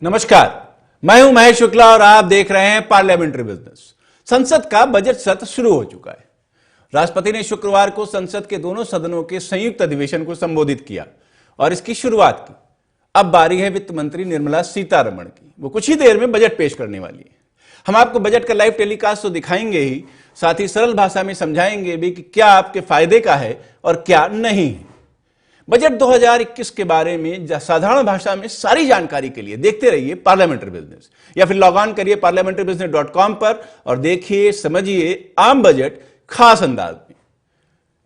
नमस्कार, मैं हूं महेश शुक्ला और आप देख रहे हैं पार्लियामेंट्री बिजनेस। संसद का बजट सत्र शुरू हो चुका है। राष्ट्रपति ने शुक्रवार को संसद के दोनों सदनों के संयुक्त अधिवेशन को संबोधित किया और इसकी शुरुआत की। अब बारी है वित्त मंत्री निर्मला सीतारमण की। वो कुछ ही देर में बजट पेश करने वाली है। हम आपको बजट का लाइव टेलीकास्ट तो दिखाएंगे ही, साथ ही सरल भाषा में समझाएंगे भी कि क्या आपके फायदे का है और क्या नहीं है। बजट 2021 के बारे में साधारण भाषा में सारी जानकारी के लिए देखते रहिए पार्लियामेंट्री बिजनेस, या फिर लॉग ऑन करिए parliamentarybusiness.com पर और देखिए समझिए आम बजट खास अंदाज में।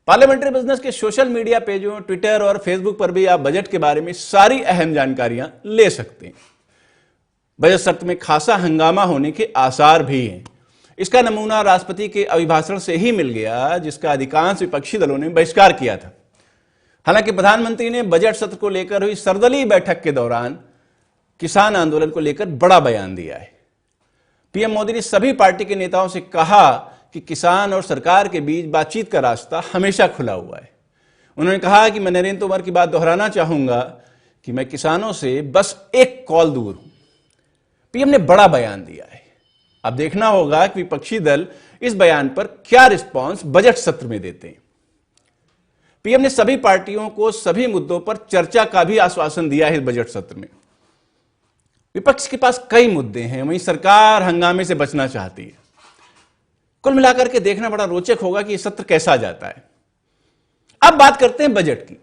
पार्लियामेंट्री बिजनेस के सोशल मीडिया पेजों, ट्विटर और फेसबुक पर भी आप बजट के बारे में सारी अहम जानकारियां ले सकते हैं। बजट सत्र में खासा हंगामा होने के आसार भी हैं। इसका नमूना राष्ट्रपति के अभिभाषण से ही मिल गया, जिसका अधिकांश विपक्षी दलों ने बहिष्कार किया था। हालांकि प्रधानमंत्री ने बजट सत्र को लेकर हुई सर्वदलीय बैठक के दौरान किसान आंदोलन को लेकर बड़ा बयान दिया है। पीएम मोदी ने सभी पार्टी के नेताओं से कहा कि किसान और सरकार के बीच बातचीत का रास्ता हमेशा खुला हुआ है। उन्होंने कहा कि मैं नरेंद्र तोमर की बात दोहराना चाहूंगा कि मैं किसानों से बस एक कॉल दूर हूं। पीएम ने बड़ा बयान दिया है। अब देखना होगा कि विपक्षी दल इस बयान पर क्या रिस्पॉन्स बजट सत्र में देते हैं। पीएम ने सभी पार्टियों को सभी मुद्दों पर चर्चा का भी आश्वासन दिया है। इस बजट सत्र में विपक्ष के पास कई मुद्दे हैं, वहीं सरकार हंगामे से बचना चाहती है। कुल मिलाकर के देखना बड़ा रोचक होगा कि यह सत्र कैसा जाता है। अब बात करते हैं बजट की।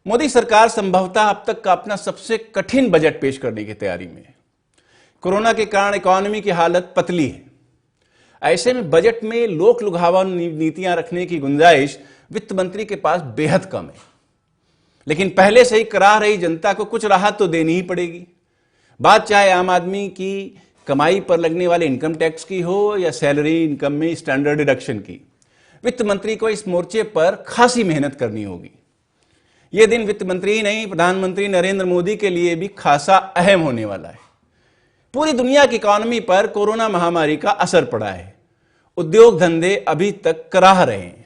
मोदी सरकार संभवतः अब तक का अपना सबसे कठिन बजट पेश करने की तैयारी में है। कोरोना के कारण इकोनॉमी की हालत पतली है। ऐसे में बजट में लोक लुभावन नीतियां रखने की गुंजाइश वित्त मंत्री के पास बेहद कम है। लेकिन पहले से ही कराह रही जनता को कुछ राहत तो देनी ही पड़ेगी। बात चाहे आम आदमी की कमाई पर लगने वाले इनकम टैक्स की हो या सैलरी इनकम में स्टैंडर्ड डिडक्शन की, वित्त मंत्री को इस मोर्चे पर खासी मेहनत करनी होगी। यह दिन वित्त मंत्री ही नहीं, प्रधानमंत्री नरेंद्र मोदी के लिए भी खासा अहम होने वाला है। पूरी दुनिया की इकोनॉमी पर कोरोना महामारी का असर पड़ा है। उद्योग धंधे अभी तक कराह रहे हैं।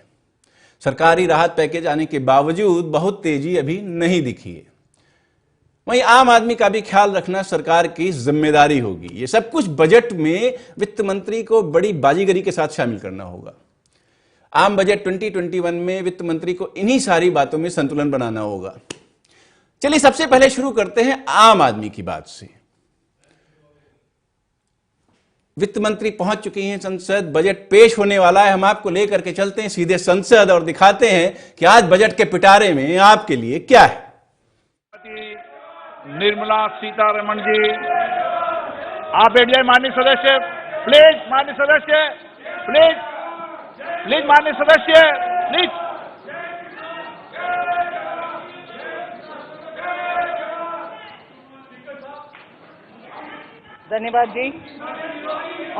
सरकारी राहत पैकेज आने के बावजूद बहुत तेजी अभी नहीं दिखी है। वहीं आम आदमी का भी ख्याल रखना सरकार की जिम्मेदारी होगी। ये सब कुछ बजट में वित्त मंत्री को बड़ी बाजीगरी के साथ शामिल करना होगा। आम बजट 2021 में वित्त मंत्री को इन्हीं सारी बातों में संतुलन बनाना होगा। चलिए सबसे पहले शुरू करते हैं आम आदमी की बात से। वित्त मंत्री पहुंच चुकी हैं संसद, बजट पेश होने वाला है। हम आपको लेकर के चलते हैं सीधे संसद और दिखाते हैं कि आज बजट के पिटारे में आपके लिए क्या है। निर्मला सीतारमण जी, आप बैठ जाए। माननीय सदस्य प्लीज, माननीय सदस्य प्लीज, प्लीज माननीय सदस्य प्लीज। धन्यवाद जी।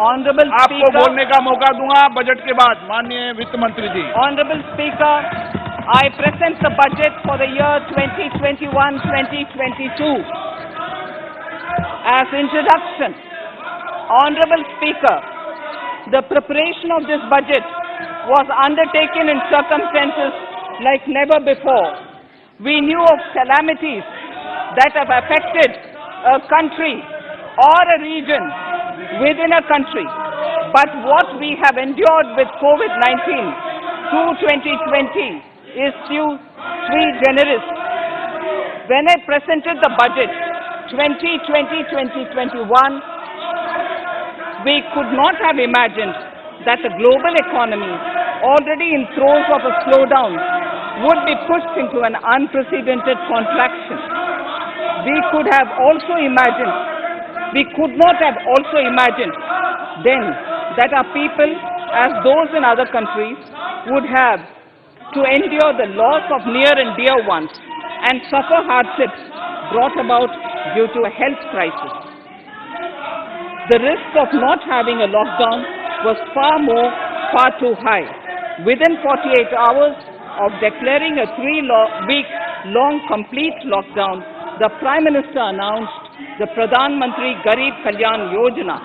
ऑनरेबल आपको बोलने का मौका दूंगा बजट के बाद, माननीय वित्त मंत्री जी। Honourable speaker, I present the budget for the year 2021-2022. As introduction, Honorable Speaker, the preparation of this budget was undertaken in circumstances like never before. We knew of calamities that have affected a country or a region within a country. But what we have endured with COVID-19 through 2020 is sui generis. When I presented the budget 2020-2021, we could not have imagined that the global economy, already in throes of a slowdown, would be pushed into an unprecedented contraction. We could not have also imagined then that our people, as those in other countries, would have to endure the loss of near and dear ones and suffer hardships brought about due to a health crisis. The risk of not having a lockdown was far too high. Within 48 hours of declaring a 3-week-long complete lockdown, the Prime Minister announced the Pradhan Mantri Garib Kalyan Yojana,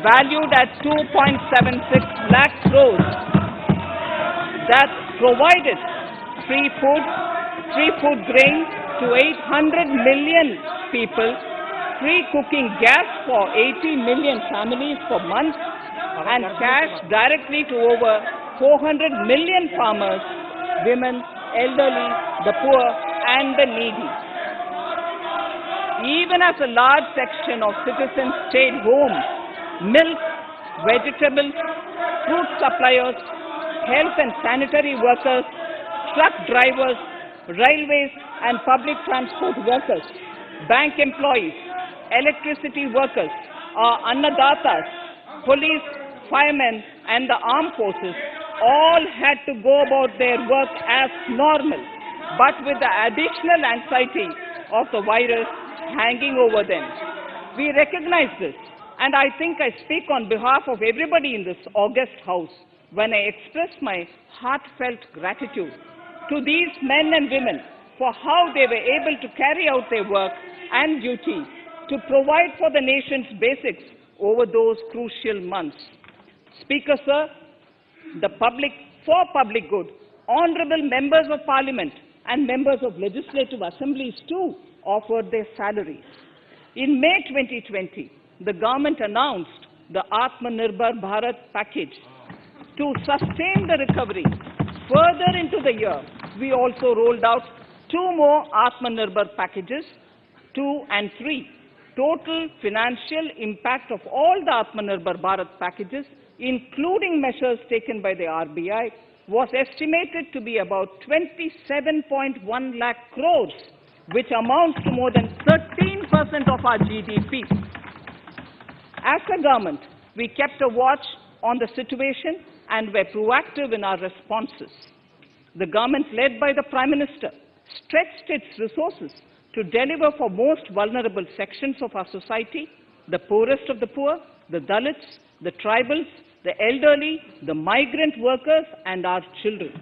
valued at 2.76 lakh crores, that provided free food grain to 800 million people free cooking gas for 80 million families for months, and cash directly to over 400 million farmers, women, elderly, the poor, and the needy. Even as a large section of citizens stayed home, milk, vegetables, fruit suppliers, health and sanitary workers, truck drivers, railways and public transport workers, bank employees, electricity workers, our annadatas, police, firemen and the armed forces all had to go about their work as normal, but with the additional anxiety of the virus hanging over them. We recognize this, and I think I speak on behalf of everybody in this august house when I express my heartfelt gratitude to these men and women for how they were able to carry out their work and duty to provide for the nation's basics over those crucial months. Speaker, sir, for public good, honorable members of parliament and members of legislative assemblies too offered their salaries. In May 2020, the government announced the Atmanirbhar Bharat package. To sustain the recovery further into the year, we also rolled out 2 more Atmanirbhar packages, 2 and 3. Total financial impact of all the Atmanirbhar Bharat packages, including measures taken by the RBI, was estimated to be about 27.1 lakh crores, which amounts to more than 13% of our GDP. As a government, we kept a watch on the situation and were proactive in our responses. The government, led by the Prime Minister, stretched its resources to deliver for most vulnerable sections of our society, the poorest of the poor, the Dalits, the tribals, the elderly, the migrant workers, and our children.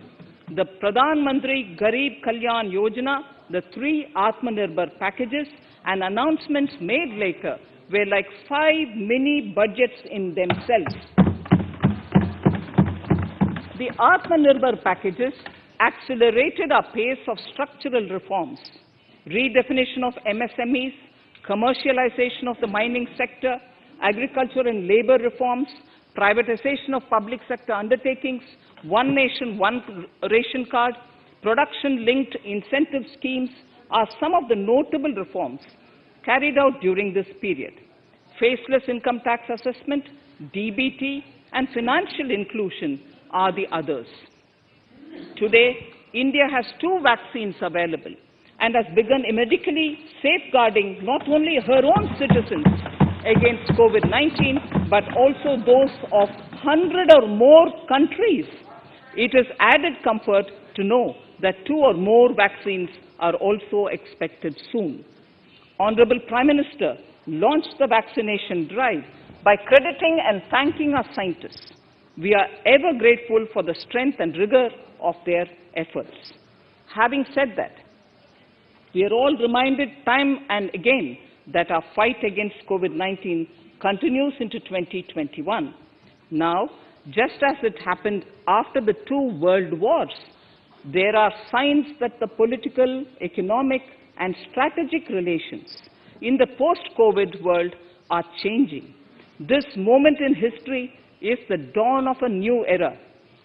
The Pradhan Mantri Garib Kalyan Yojana, the 3 Atmanirbhar packages, and announcements made later were like 5 mini budgets in themselves. The Atmanirbhar packages accelerated our pace of structural reforms, redefinition of MSMEs, commercialization of the mining sector, agriculture and labor reforms, privatization of public sector undertakings, One Nation, One Ration Card, production-linked incentive schemes are some of the notable reforms carried out during this period. Faceless income tax assessment, DBT, and financial inclusion are the others. Today, India has 2 vaccines available and has begun medically safeguarding not only her own citizens against COVID-19, but also those of 100 or more countries. It is added comfort to know that 2 or more vaccines are also expected soon. Honorable Prime Minister launched the vaccination drive by crediting and thanking our scientists. We are ever grateful for the strength and rigor of their efforts. Having said that, we are all reminded time and again that our fight against COVID-19 continues into 2021. Now, just as it happened after the 2 world wars, there are signs that the political, economic, and strategic relations in the post-COVID world are changing. This moment in history is the dawn of a new era,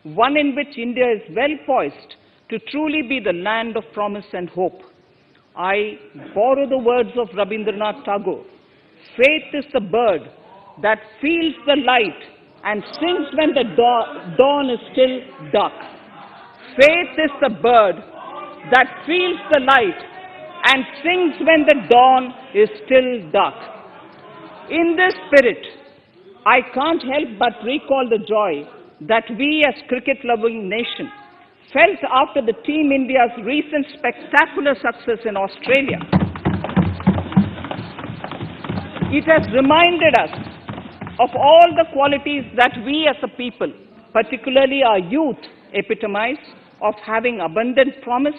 one in which India is well poised to truly be the land of promise and hope. I borrow the words of Rabindranath Tagore. Faith is the bird that feels the light and sings when the dawn is still dark. Faith is the bird that feels the light and sings when the dawn is still dark. In this spirit, I can't help but recall the joy that we as cricket-loving nation felt after the Team India's recent spectacular success in Australia. It has reminded us of all the qualities that we as a people, particularly our youth, epitomize of having abundant promise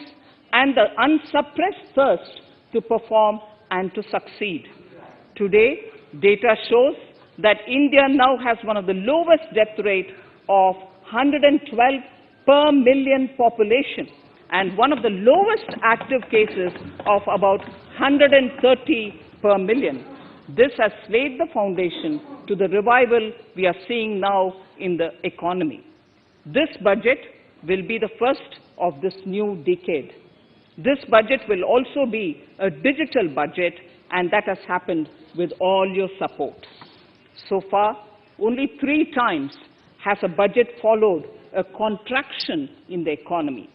and the unsuppressed thirst to perform and to succeed. Today, data shows that India now has one of the lowest death rate of 112 per million population and one of the lowest active cases of about 130 per million. This has laid the foundation to the revival we are seeing now in the economy. This budget will be the first of this new decade. This budget will also be a digital budget, and that has happened with all your support. So far, only 3 times has a budget followed a contraction in the economy.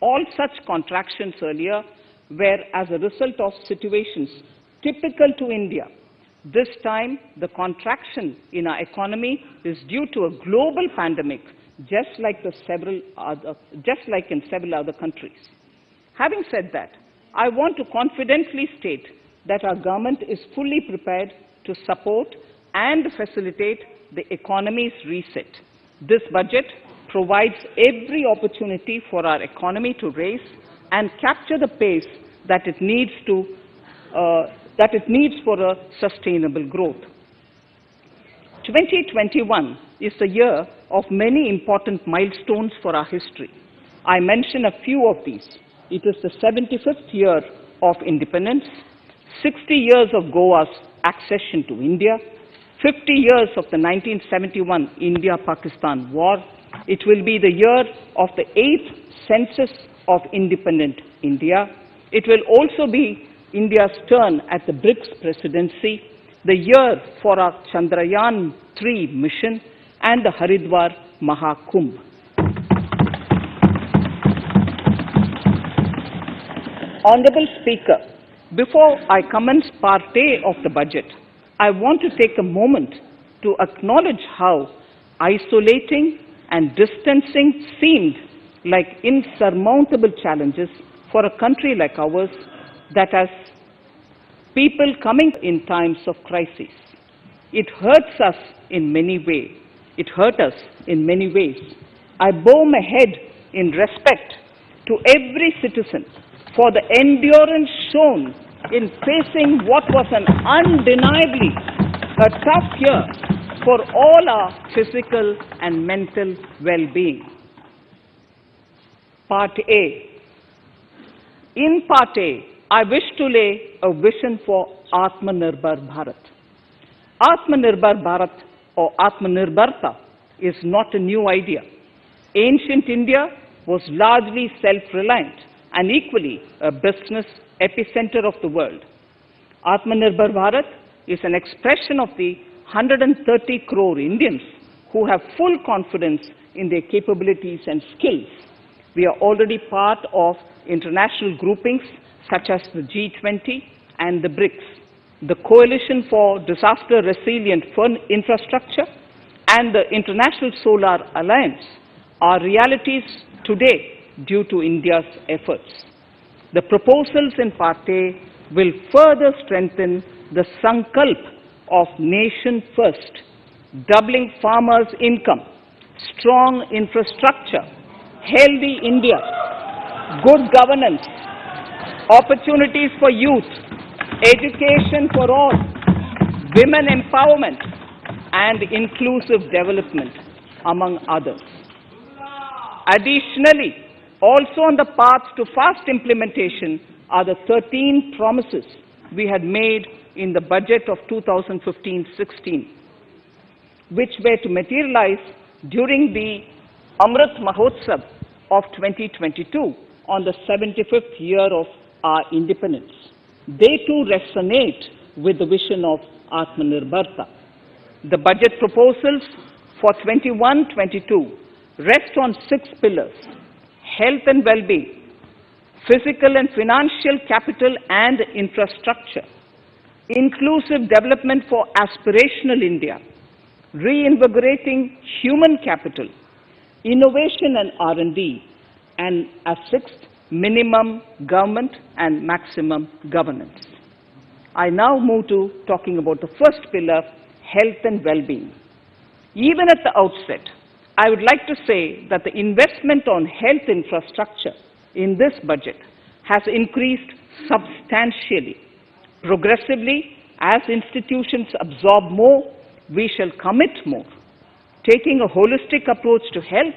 All such contractions earlier were as a result of situations typical to India. This time, the contraction in our economy is due to a global pandemic, just like in several other countries. Having said that, I want to confidently state that our government is fully prepared to support and facilitate the economy's reset. This budget provides every opportunity for our economy to raise and capture the pace that it needs for a sustainable growth. 2021 is the year of many important milestones for our history. I mention a few of these. It is the 75th year of independence, 60 years of Goa's accession to India, 50 years of the 1971 India-Pakistan War. It will be the year of the 8th census of independent India. It will also be India's turn at the BRICS presidency, the year for our Chandrayaan-3 mission, and the Haridwar Mahakumbh. Honorable Speaker, before I commence Part A of the budget, I want to take a moment to acknowledge how isolating and distancing seemed like insurmountable challenges for a country like ours that has people coming in times of crisis. It hurts us in many ways. It hurt us in many ways. I bow my head in respect to every citizen for the endurance shown in facing what was an undeniably a tough year for all our physical and mental well-being. Part A. In Part A, I wish to lay a vision for Atmanirbhar Bharat. Atmanirbhar Bharat or Atmanirbharta is not a new idea. Ancient India was largely self-reliant and equally a business epicenter of the world. Atmanirbhar Bharat is an expression of the 130 crore Indians who have full confidence in their capabilities and skills. We are already part of international groupings such as the G20 and the BRICS, the Coalition for Disaster Resilient Infrastructure, and the International Solar Alliance are realities today due to India's efforts. The proposals in Part A will further strengthen the sankalp of nation first, doubling farmers' income, strong infrastructure, healthy India, good governance, opportunities for youth, education for all, women empowerment, and inclusive development, among others. Additionally, also on the path to fast implementation are the 13 promises we had made in the budget of 2015-16, which were to materialize during the Amrit Mahotsav of 2022 on the 75th year of our independence. They too resonate with the vision of Atmanirbharta. The budget proposals for 21-22 rest on 6 pillars: health and well-being, physical and financial capital and infrastructure, inclusive development for aspirational India, reinvigorating human capital, innovation and R&D, and as 6th, minimum government and maximum governance. I now move to talking about the first pillar, health and well-being. Even at the outset, I would like to say that the investment on health infrastructure in this budget has increased substantially. Progressively, as institutions absorb more, we shall commit more. Taking a holistic approach to health,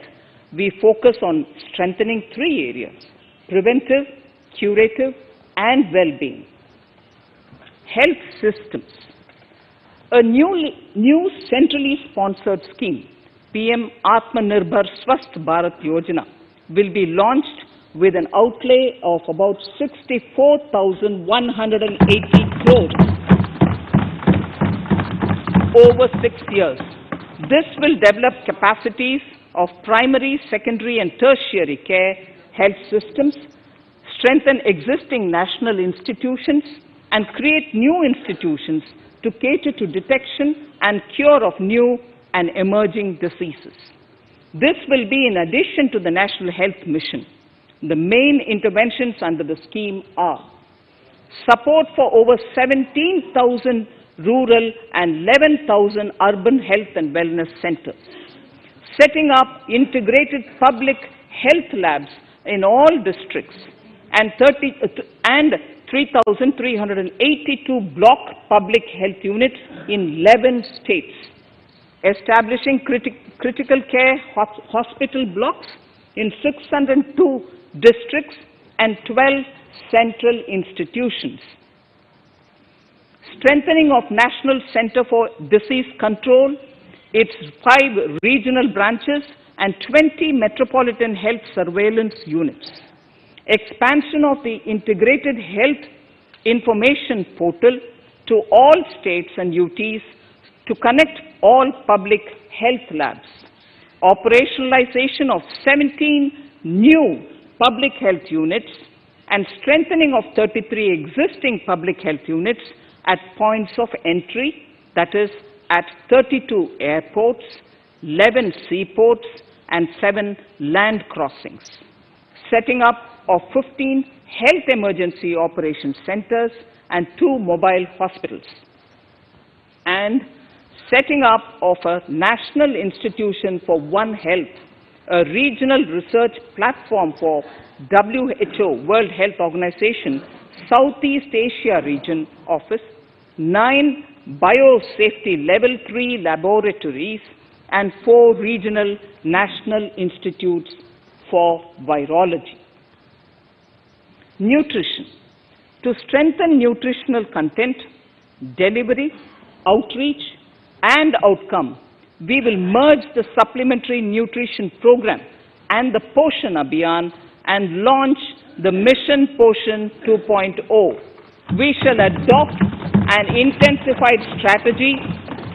we focus on strengthening 3 areas: preventive, curative, and well-being. health systems. A new centrally sponsored scheme, PM Atmanirbhar Swasth Bharat Yojana, will be launched with an outlay of about 64,180 crores over 6 years. This will develop capacities of primary, secondary and tertiary care health systems, strengthen existing national institutions and create new institutions to cater to detection and cure of new and emerging diseases. This will be in addition to the National Health Mission. The main interventions under the scheme are support for over 17,000 rural and 11,000 urban health and wellness centers, setting up integrated public health labs in all districts, and 3,382 block public health units in 11 states, establishing critical care hospital blocks in 602 districts and 12 central institutions, strengthening of National Center for Disease Control, its 5 regional branches and 20 metropolitan health surveillance units, expansion of the integrated health information portal to all states and UTs to connect all public health labs, operationalization of 17 new public health units, and strengthening of 33 existing public health units at points of entry, that is, at 32 airports, 11 seaports, and 7 land crossings, setting up of 15 health emergency operations centers and 2 mobile hospitals, and setting up of a National Institution for One Health, a regional research platform for WHO, World Health Organization, Southeast Asia Region Office, 9 biosafety level 3 laboratories, and 4 regional national institutes for virology. Nutrition. To strengthen nutritional content, delivery, outreach, and outcome, we will merge the Supplementary Nutrition Program and the Poshan Abhiyan and launch the Mission Poshan 2.0. We shall adopt an intensified strategy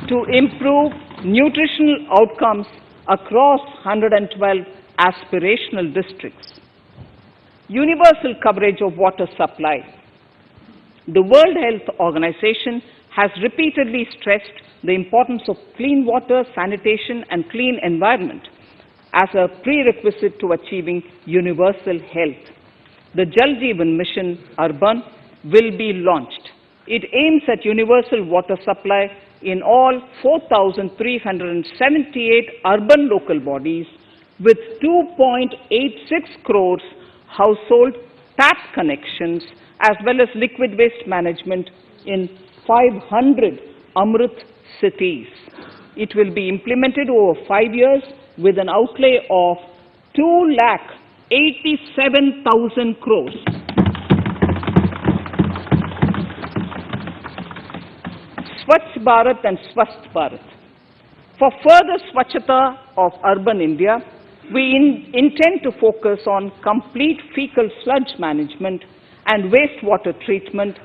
to improve nutritional outcomes across 112 aspirational districts. Universal coverage of water supply. The World Health Organization has repeatedly stressed the importance of clean water, sanitation, and clean environment as a prerequisite to achieving universal health. The Jal Jeevan Mission Urban will be launched. It aims at universal water supply in all 4,378 urban local bodies with 2.86 crores household tap connections, as well as liquid waste management in 500 Amrit cities. It will be implemented over 5 years with an outlay of 2,87,000 crores. Swachh Bharat and Swasth Bharat. For further Swachhata of urban India, we intend to focus on complete fecal sludge management and wastewater treatment,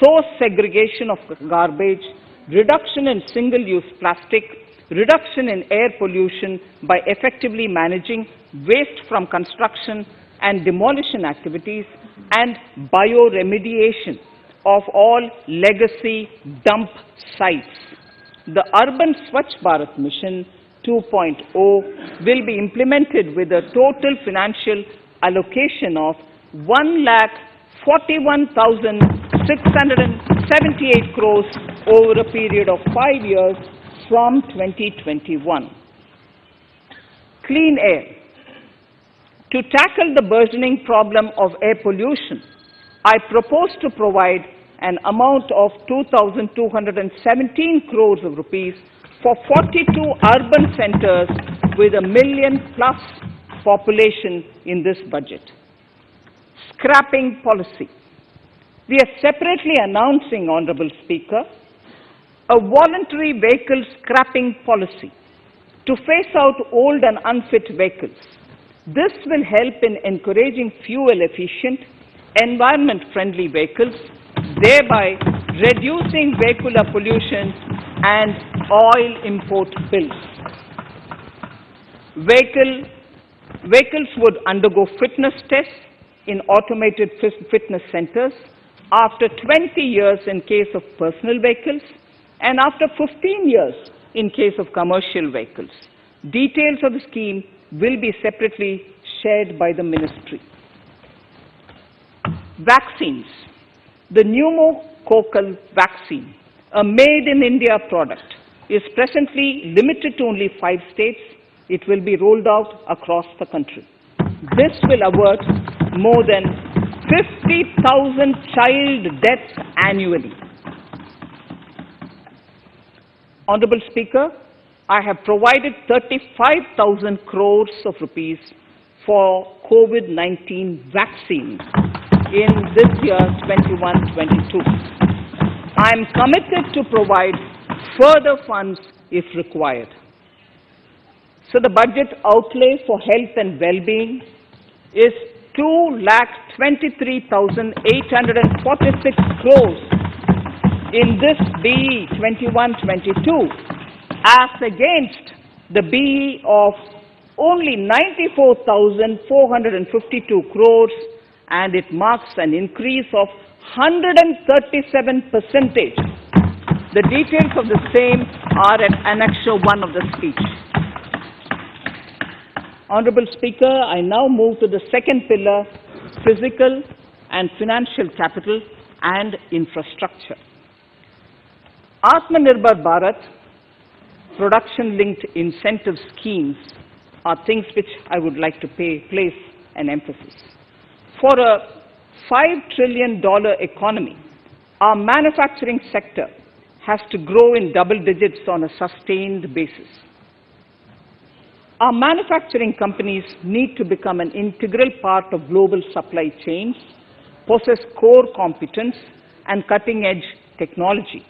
source segregation of garbage, reduction in single-use plastic, reduction in air pollution by effectively managing waste from construction and demolition activities, and bioremediation of all legacy dump sites. The Urban Swachh Bharat Mission 2.0 will be implemented with a total financial allocation of 1,41,678 crores over a period of 5 years from 2021. Clean air. To tackle the burgeoning problem of air pollution, I propose to provide an amount of 2,217 crores of rupees for 42 urban centers with 1 million+ population in this budget. Scrapping policy. We are separately announcing, Honorable Speaker, a voluntary vehicle scrapping policy to phase out old and unfit vehicles. This will help in encouraging fuel-efficient, environment-friendly vehicles, thereby reducing vehicular pollution and oil import bills. Vehicles would undergo fitness tests in automated fitness centers after 20 years in case of personal vehicles and after 15 years in case of commercial vehicles. Details of the scheme will be separately shared by the Ministry. Vaccines. The pneumococcal vaccine, a made-in-India product, is presently limited to only 5 states. It will be rolled out across the country. This will avert more than 50,000 child deaths annually. Honorable Speaker, I have provided 35,000 crores of rupees for COVID-19 vaccines in this year 21-22. I am committed to provide further funds if required. So the budget outlay for health and well-being is 2,23,846 crores in this BE 21-22 as against the BE of only 94,452 crores, and it marks an increase of 137%. The details of the same are at Annexure 1 of the speech. Honorable Speaker, I now move to the second pillar, physical and financial capital and infrastructure. Atmanirbhar Bharat, production-linked incentive schemes are things which I would like to place an emphasis. For a $5 trillion economy, our manufacturing sector has to grow in double digits on a sustained basis. Our manufacturing companies need to become an integral part of global supply chains, possess core competence and cutting-edge technology.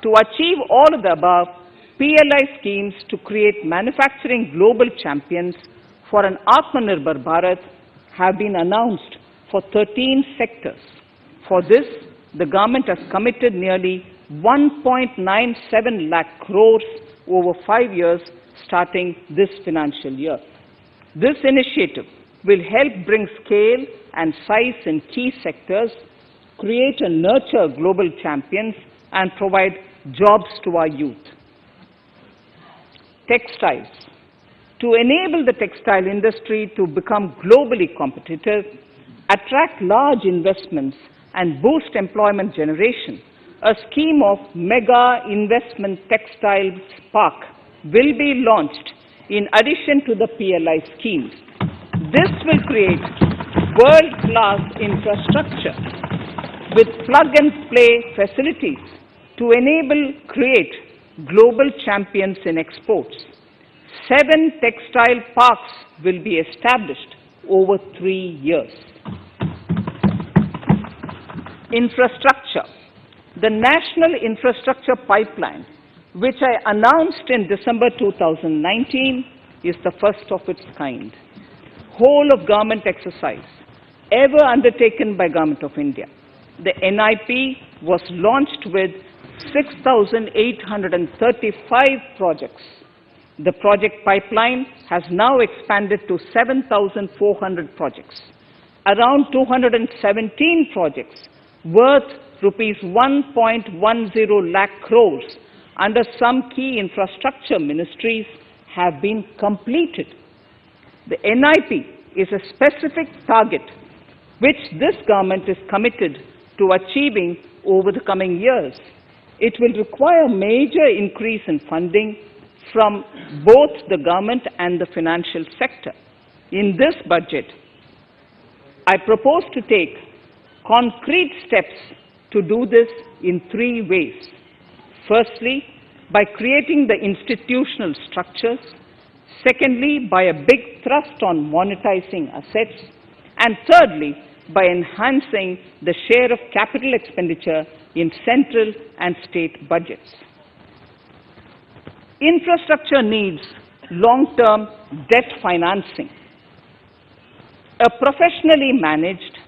To achieve all of the above, PLI schemes to create manufacturing global champions for an Atmanirbhar Bharat have been announced for 13 sectors. For this, the government has committed nearly 1.97 lakh crores over 5 years starting this financial year. This initiative will help bring scale and size in key sectors, create and nurture global champions, and provide jobs to our youth. Textiles. To enable the textile industry to become globally competitive, attract large investments, and boost employment generation, a scheme of Mega Investment Textiles Park will be launched in addition to the PLI schemes. This will create world-class infrastructure with plug-and-play facilities to create global champions in exports. 7 textile parks will be established over 3 years. Infrastructure. The National Infrastructure Pipeline, which I announced in December 2019, is the first of its kind. Whole of government exercise ever undertaken by Government of India. The NIP was launched with 6,835 projects. The project pipeline has now expanded to 7,400 projects. Around 217 projects worth rupees 1.10 lakh crores under some key infrastructure ministries have been completed. The NIP is a specific target which this government is committed to achieving over the coming years. It will require major increase in funding from both the government and the financial sector. In this budget, I propose to take concrete steps to do this in 3 ways. Firstly, by creating the institutional structures. Secondly, by a big thrust on monetizing assets. And thirdly, by enhancing the share of capital expenditure in central and state budgets. Infrastructure needs long-term debt financing. A professionally managed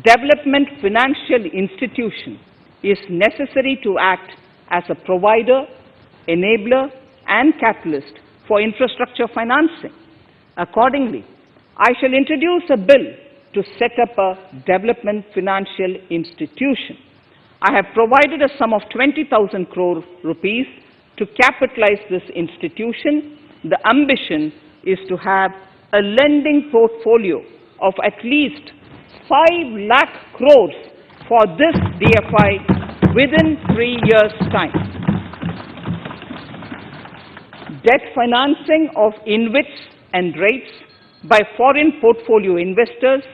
development financial institution is necessary to act as a provider, enabler, and catalyst for infrastructure financing. Accordingly, I shall introduce a bill to set up a development financial institution. I have provided a sum of 20,000 crore rupees to capitalize this institution. The ambition is to have a lending portfolio of at least 5 lakh crores for this DFI within 3 years' time. Debt financing of InvITs and rates by foreign portfolio investors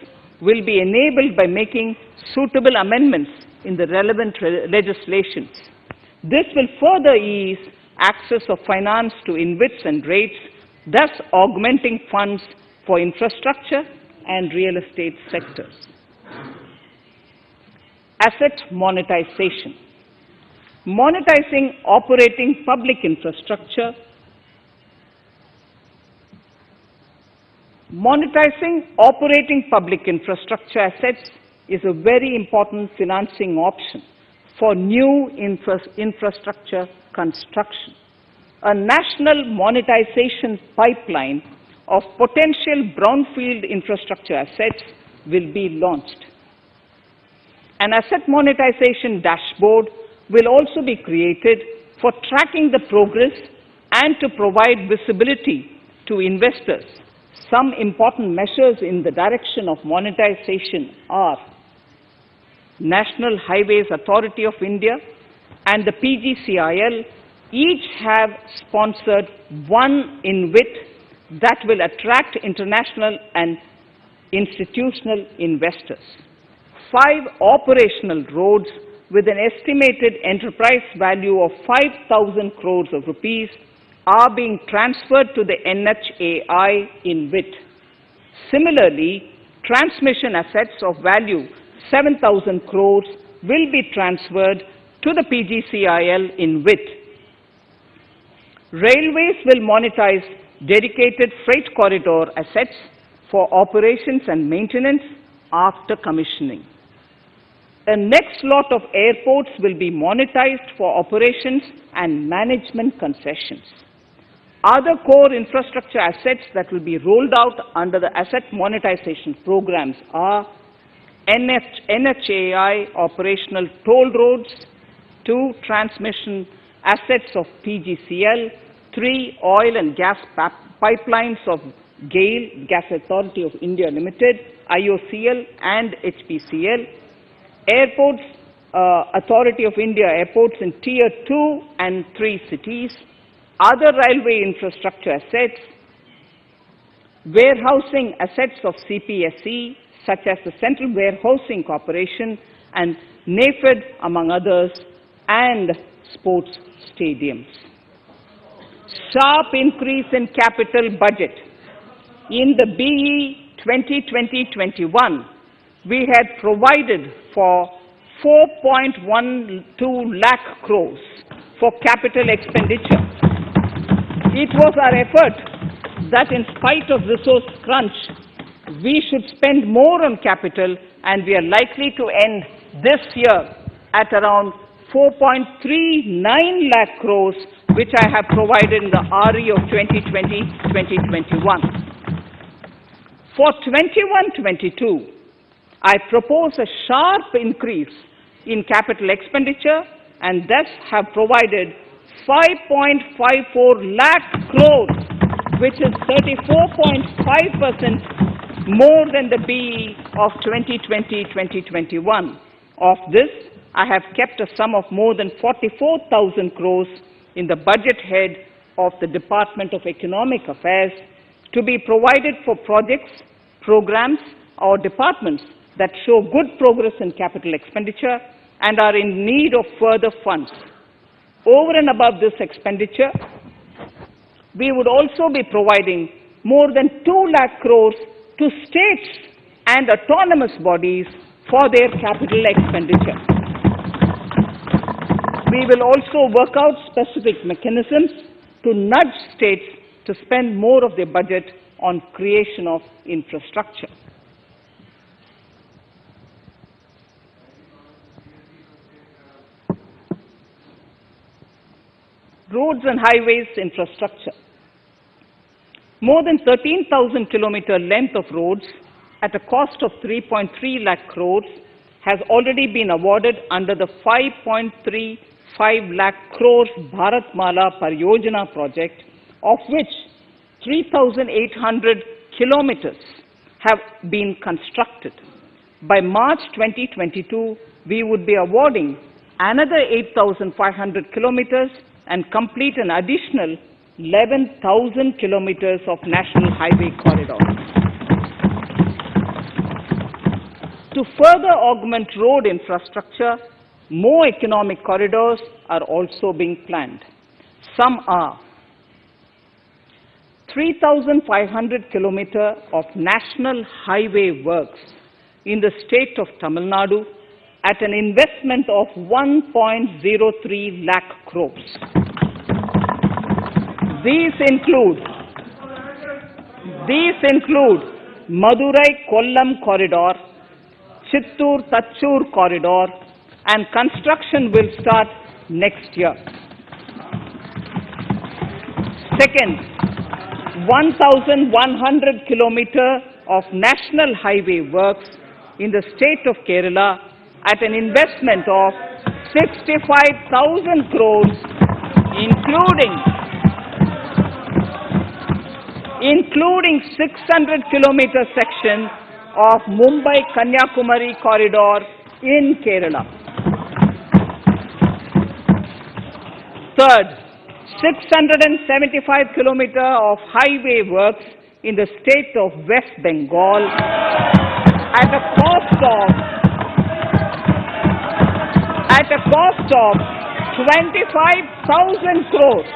will be enabled by making suitable amendments in the relevant legislations. This will further ease access of finance to InvITs and rates, thus augmenting funds for infrastructure and real estate sectors. Asset monetization. Monetizing operating public infrastructure. Monetizing operating public infrastructure assets is a very important financing option for new infrastructure construction. A national monetization pipeline of potential brownfield infrastructure assets will be launched. An asset monetization dashboard will also be created for tracking the progress and to provide visibility to investors. Some important measures in the direction of monetization are National Highways Authority of India and the PGCIL each have sponsored one InvIT that will attract international and institutional investors. 5 operational roads with an estimated enterprise value of 5,000 crores of rupees are being transferred to the NHAI InvIT. Similarly, transmission assets of value 7,000 crores will be transferred to the PGCIL InvIT. Railways will monetize dedicated freight corridor assets for operations and maintenance after commissioning. The next lot of airports will be monetized for operations and management concessions. Other core infrastructure assets that will be rolled out under the asset monetization programs are NHAI operational toll roads, 2 transmission assets of PGCL, 3 oil and gas pipelines of GAIL, Gas Authority of India Limited, IOCL and HPCL, Airports Authority of India airports in Tier 2 and 3 cities, other railway infrastructure assets, warehousing assets of CPSE such as the Central Warehousing Corporation and NAFED among others, and sports stadiums. Sharp increase in capital budget. In the BE 2020-21, we had provided for 4.12 lakh crores for capital expenditure. It was our effort that in spite of resource crunch, we should spend more on capital, and we are likely to end this year at around 4.39 lakh crores, which I have provided in the RE of 2020-2021. For 21-22, I propose a sharp increase in capital expenditure and thus have provided 5.54 lakh crores, which is 34.5% more than the BE of 2020-2021. Of this, I have kept a sum of more than 44,000 crores in the budget head of the Department of Economic Affairs to be provided for projects, programs, or departments that show good progress in capital expenditure and are in need of further funds. Over and above this expenditure, we would also be providing more than 2 lakh crores to states and autonomous bodies for their capital expenditure. We will also work out specific mechanisms to nudge states to spend more of their budget on creation of infrastructure. Roads and highways infrastructure. More than 13,000 kilometer length of roads at a cost of 3.3 lakh crores has already been awarded under the 5.35 lakh crores Bharatmala Pariyojana project, of which 3,800 kilometers have been constructed. By March 2022, we would be awarding another 8,500 kilometers and complete an additional 11,000 kilometers of national highway corridors. To further augment road infrastructure, more economic corridors are also being planned. Some are 3,500 kilometers of national highway works in the state of Tamil Nadu at an investment of 1.03 lakh crores. These include Madurai-Kollam corridor, Chittoor-Tachur corridor, and construction will start next year. Second, 1,100 kilometers of national highway works in the state of Kerala at an investment of 65,000 crores, including 600 kilometer section of Mumbai-Kanyakumari corridor in Kerala. Third, 675 kilometers of highway works in the state of West Bengal at a cost of 25,000 crores,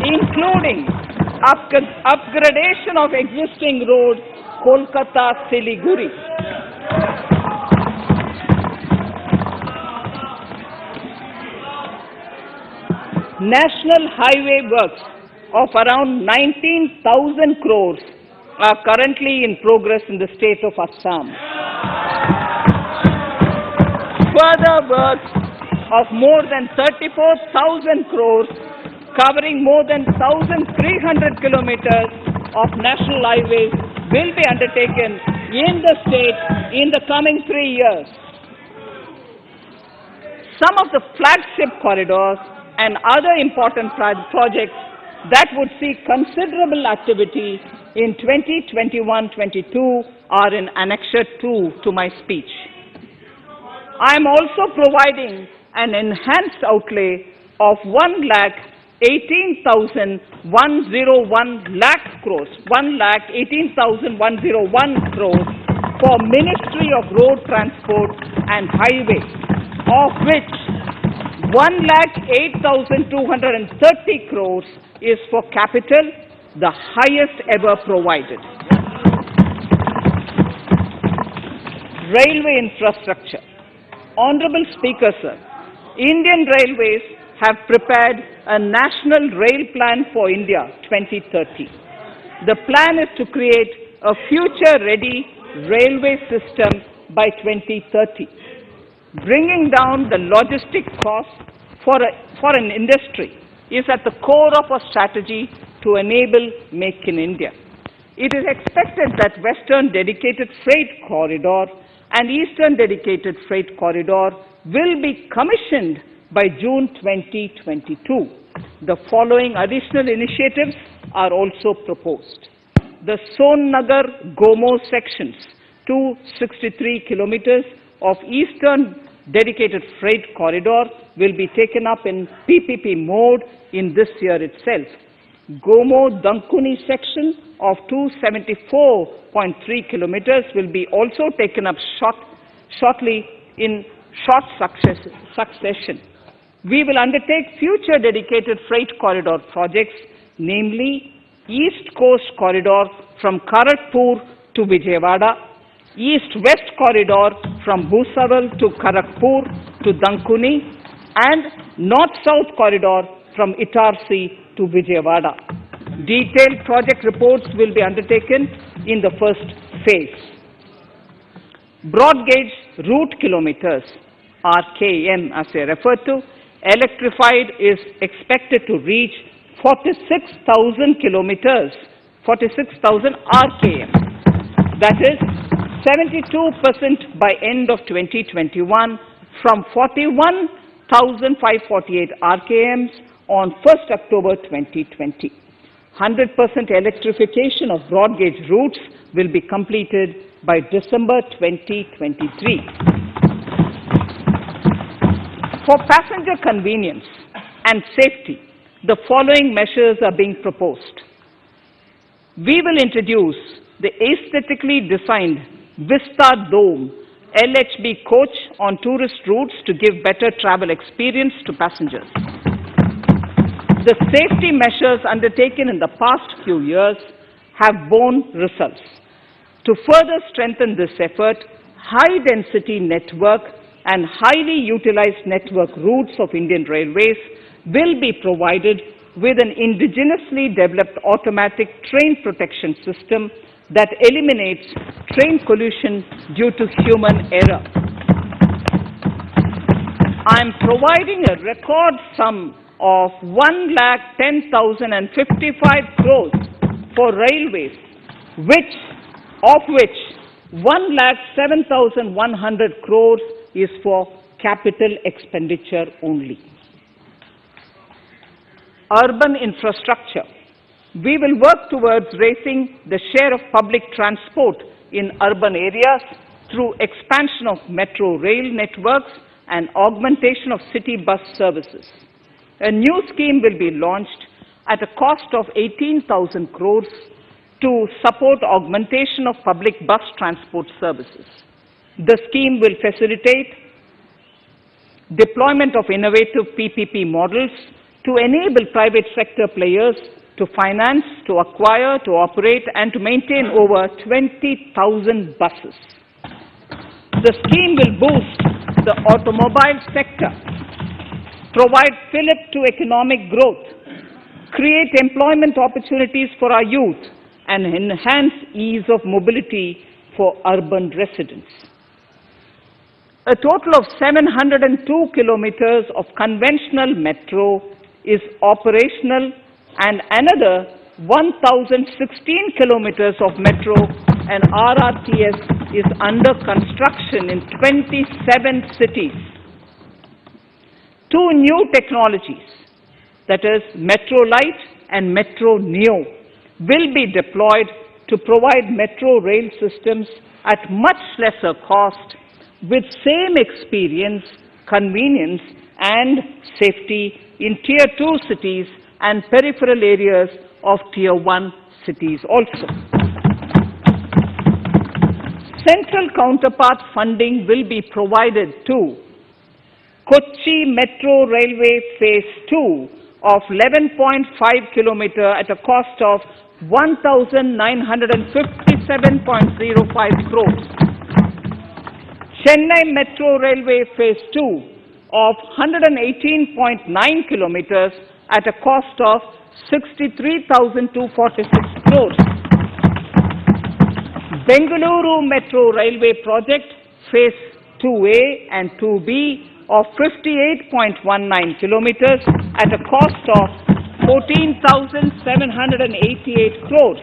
including upgradation of existing road Kolkata-Siliguri. National highway works of around 19,000 crores are currently in progress in the state of Assam. Further works of more than 34,000 crores covering more than 1,300 kilometers of national highways will be undertaken in the state in the coming 3 years. Some of the flagship corridors and other important projects that would see considerable activity in 2021-22 are in Annexure 2 to my speech. I am also providing an enhanced outlay of 1,18,101 lakh crores, 1,18,101 crores for Ministry of Road Transport and Highways, of which 1,08,230 crores is for capital, the highest ever provided. Railway infrastructure. Honorable Speaker, sir, Indian Railways have prepared a National Rail Plan for India 2030. The plan is to create a future-ready railway system by 2030. Bringing down the logistic costs for an industry is at the core of our strategy to enable Make in India. It is expected that Western Dedicated Freight Corridor and Eastern Dedicated Freight Corridor will be commissioned by June 2022. The following additional initiatives are also proposed. The Sonnagar-Gomo sections, 263 kilometers of Eastern Dedicated Freight Corridor will be taken up in PPP mode in this year itself. Gomo-Dankuni section of 274.3 kilometers will be also taken up shortly in short succession. We will undertake future dedicated freight corridor projects, namely East Coast Corridor from Kharagpur to Vijayawada, East-West corridor from Bhusawal to Kharagpur to Dankuni, and North-South corridor from Itarsi to Vijayawada. Detailed project reports will be undertaken in the first phase. Broad gauge route kilometers, RKM as I refer to, electrified is expected to reach 46,000 kilometers, 46,000 RKM. That is 72% by end of 2021 from 41,548 RKMs on 1st October 2020. 100% electrification of broad gauge routes will be completed by December 2023. For passenger convenience and safety, the following measures are being proposed. We will introduce the aesthetically designed Vista Dome LHB coach on tourist routes to give better travel experience to passengers. The safety measures undertaken in the past few years have borne results. To further strengthen this effort, high-density network and highly utilized network routes of Indian Railways will be provided with an indigenously developed automatic train protection system that eliminates train collision due to human error. I am providing a record sum of 1,10,055 crores for railways, of which 1,07,100 crores is for capital expenditure only. Urban infrastructure. We will work towards raising the share of public transport in urban areas through expansion of metro rail networks and augmentation of city bus services. A new scheme will be launched at a cost of 18,000 crores to support augmentation of public bus transport services. The scheme will facilitate deployment of innovative PPP models to enable private sector players to finance, to acquire, to operate, and to maintain over 20,000 buses. The scheme will boost the automobile sector, provide fillip to economic growth, create employment opportunities for our youth, and enhance ease of mobility for urban residents. A total of 702 kilometers of conventional metro is operational, and another 1,016 kilometers of metro and RRTS is under construction in 27 cities. Two new technologies, that is Metro Light and Metro Neo, will be deployed to provide metro rail systems at much lesser cost with same experience, convenience, and safety in Tier 2 cities and peripheral areas of Tier 1 cities also. Central counterpart funding will be provided to Kochi Metro Railway Phase 2 of 11.5 kilometer at a cost of 1,957.05 crores. Chennai Metro Railway Phase 2 of 118.9 kilometers at a cost of 63,246 crores. Bengaluru Metro Railway Project Phase 2A and 2B of 58.19 kilometers at a cost of 14,788 crores.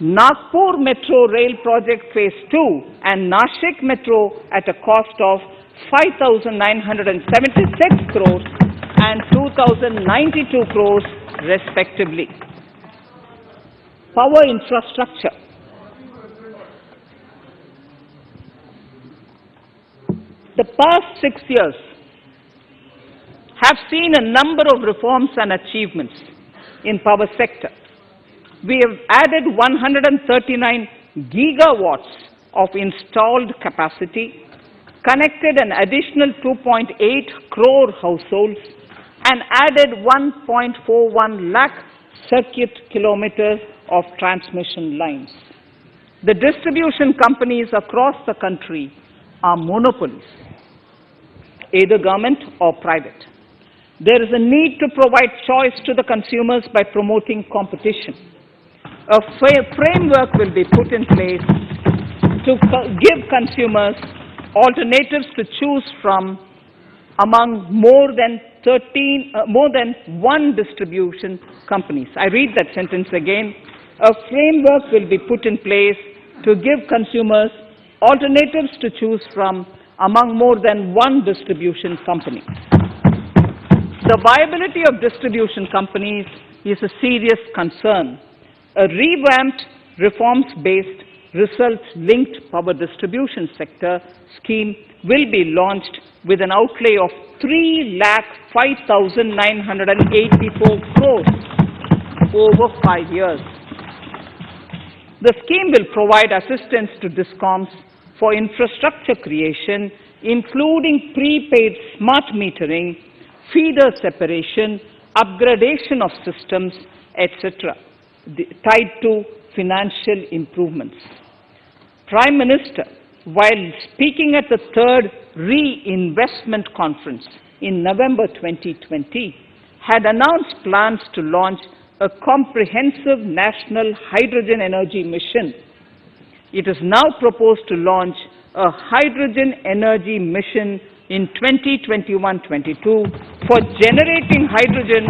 Nagpur Metro Rail Project Phase 2 and Nashik Metro at a cost of 5,976 crores and 2,092 crores respectively. Power infrastructure. The past 6 years have seen a number of reforms and achievements in power sector. We have added 139 gigawatts of installed capacity, connected an additional 2.8 crore households, and added 1.41 lakh circuit kilometers of transmission lines. The distribution companies across the country are monopolies, either government or private. There is a need to provide choice to the consumers by promoting competition. A framework will be put in place to give consumers alternatives to choose from among more than one distribution companies. I read that sentence again. A framework will be put in place to give consumers alternatives to choose from among more than one distribution company. The viability of distribution companies is a serious concern. A revamped, reforms-based, results-linked power distribution sector scheme will be launched with an outlay of 3,05,984 crores over 5 years. The scheme will provide assistance to DISCOMs for infrastructure creation, including prepaid smart metering, feeder separation, upgradation of systems, etc., tied to financial improvements. Prime Minister, while speaking at the third Reinvestment Conference in November 2020, had announced plans to launch a comprehensive national hydrogen energy mission. It is now proposed to launch a hydrogen energy mission in 2021-22 for generating hydrogen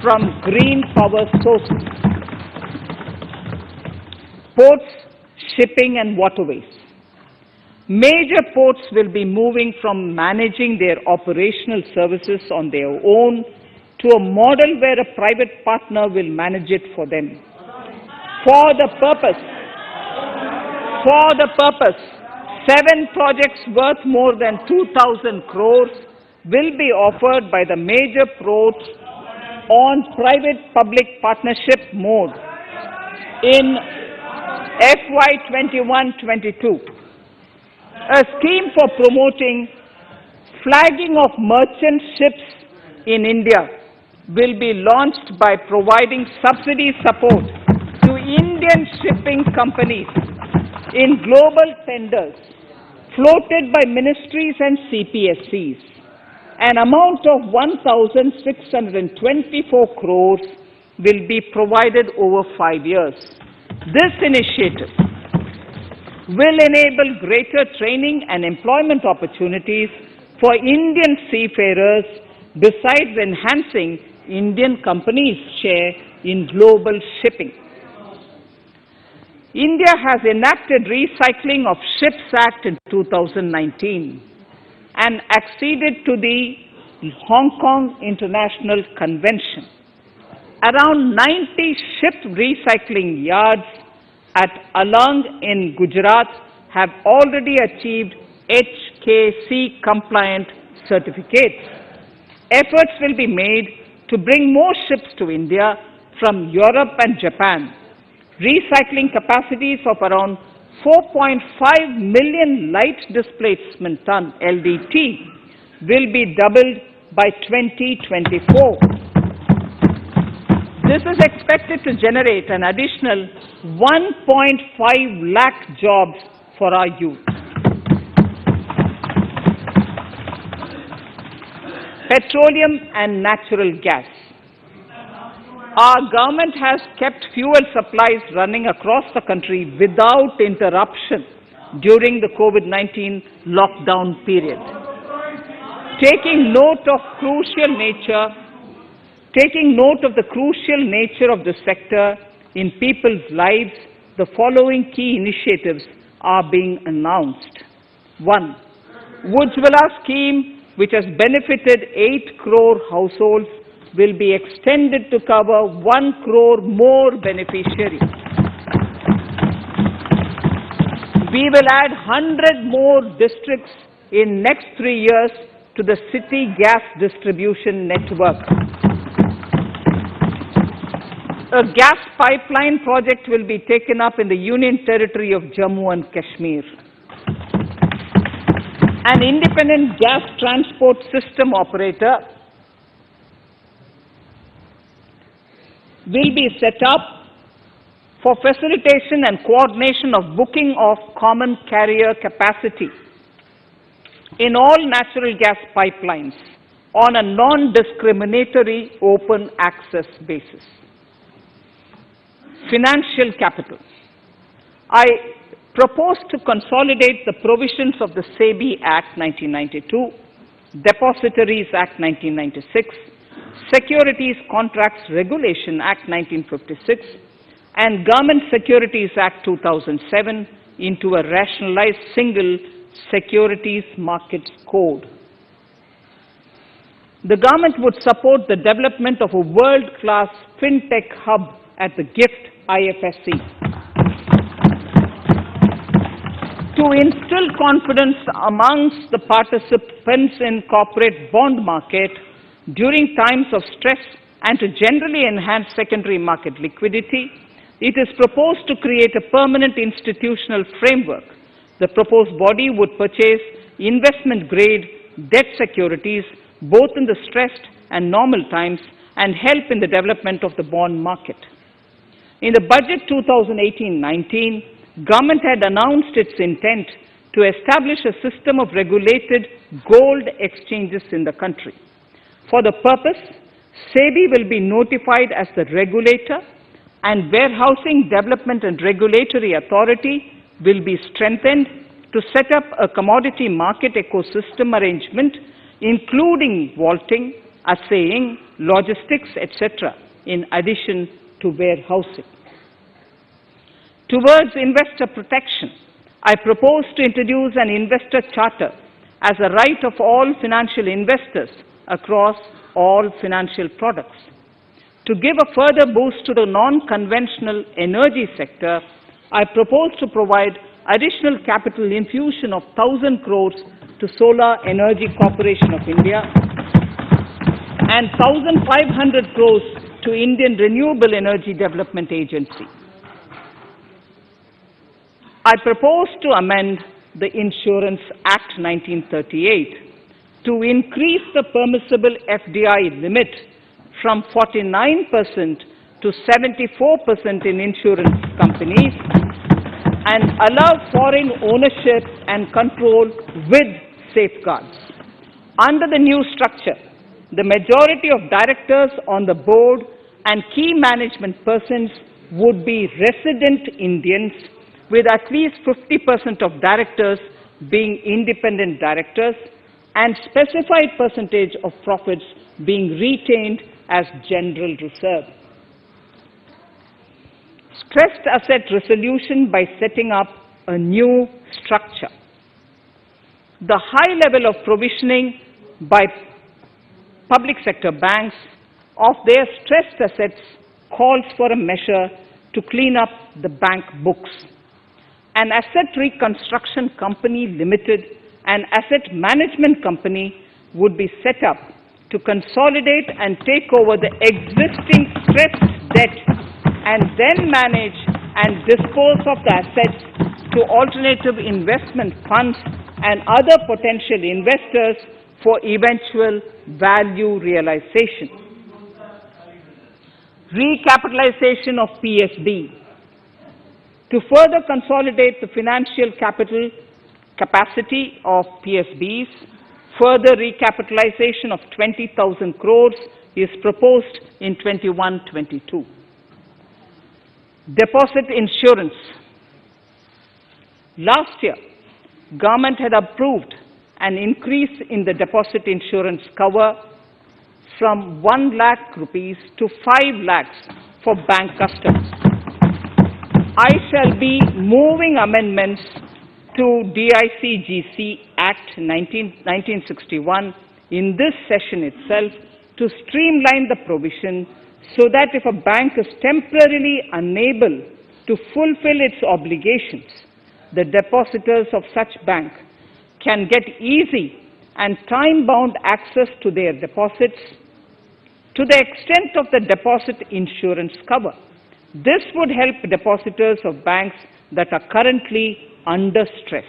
from green power sources. Ports, shipping and waterways. Major ports will be moving from managing their operational services on their own to a model where a private partner will manage it for them. For the purpose, 7 projects worth more than 2,000 crores will be offered by the major ports on private-public partnership mode in FY 21-22. A scheme for promoting flagging of merchant ships in India will be launched by providing subsidy support to Indian shipping companies in global tenders floated by ministries and CPSCs. An amount of 1,624 crores will be provided over 5 years. This initiative will enable greater training and employment opportunities for Indian seafarers, besides enhancing Indian companies' share in global shipping. India has enacted Recycling of Ships Act in 2019 and acceded to the Hong Kong International Convention. Around 90 ship recycling yards at Alang in Gujarat have already achieved HKC compliant certificates. Efforts will be made to bring more ships to India from Europe and Japan. Recycling capacities of around 4.5 million light displacement ton LDT will be doubled by 2024. This is expected to generate an additional 1.5 lakh jobs for our youth. Petroleum and natural gas. Our government has kept fuel supplies running across the country without interruption during the COVID-19 lockdown period. Taking note of the crucial nature of the sector in people's lives, the following key initiatives are being announced. 1. Ujjwala scheme, which has benefited 8 crore households, will be extended to cover 1 crore more beneficiaries. We will add 100 more districts in next 3 years to the city gas distribution network. A gas pipeline project will be taken up in the Union Territory of Jammu and Kashmir. An independent gas transport system operator will be set up for facilitation and coordination of booking of common carrier capacity in all natural gas pipelines on a non-discriminatory open access basis. Financial capital. I propose to consolidate the provisions of the Psb Act 1992, Depositories Act 1996, Securities Contracts Regulation Act 1956, and Government Securities Act 2007 into a rationalized single Securities Markets Code. The government would support the development of a world-class fintech hub at the GIFT IFSC. To instill confidence amongst the participants in corporate bond market during times of stress and to generally enhance secondary market liquidity, it is proposed to create a permanent institutional framework. The proposed body would purchase investment-grade debt securities both in the stressed and normal times and help in the development of the bond market. In the budget 2018-19, government had announced its intent to establish a system of regulated gold exchanges in the country. For the purpose, SEBI will be notified as the regulator, and Warehousing Development and Regulatory Authority will be strengthened to set up a commodity market ecosystem arrangement, including vaulting, assaying, logistics, etc., in addition to warehousing. Towards investor protection, I propose to introduce an investor charter as a right of all financial investors across all financial products. To give a further boost to the non-conventional energy sector, I propose to provide additional capital infusion of 1,000 crores to Solar Energy Corporation of India and 1,500 crores to Indian Renewable Energy Development Agency. I propose to amend the Insurance Act 1938 to increase the permissible FDI limit from 49% to 74% in insurance companies and allow foreign ownership and control with safeguards. Under the new structure, the majority of directors on the board and key management persons would be resident Indians, with at least 50% of directors being independent directors and specified percentage of profits being retained as general reserve. Stressed asset resolution by setting up a new structure. The high level of provisioning by public sector banks of their stressed assets calls for a measure to clean up the bank books. An asset reconstruction company limited, an asset management company would be set up to consolidate and take over the existing stressed debt and then manage and dispose of the assets to alternative investment funds and other potential investors for eventual value realization. Recapitalization of Psb. To further consolidate the financial capital capacity of PSBs, further recapitalization of 20,000 crores is proposed in 21-22. Deposit insurance. Last year, government had approved an increase in the deposit insurance cover from 1 lakh rupees to 5 lakhs for bank customers. I shall be moving amendments to DICGC Act 1961 in this session itself to streamline the provision so that if a bank is temporarily unable to fulfill its obligations, the depositors of such bank can get easy and time-bound access to their deposits to the extent of the deposit insurance cover. This would help depositors of banks that are currently under stress.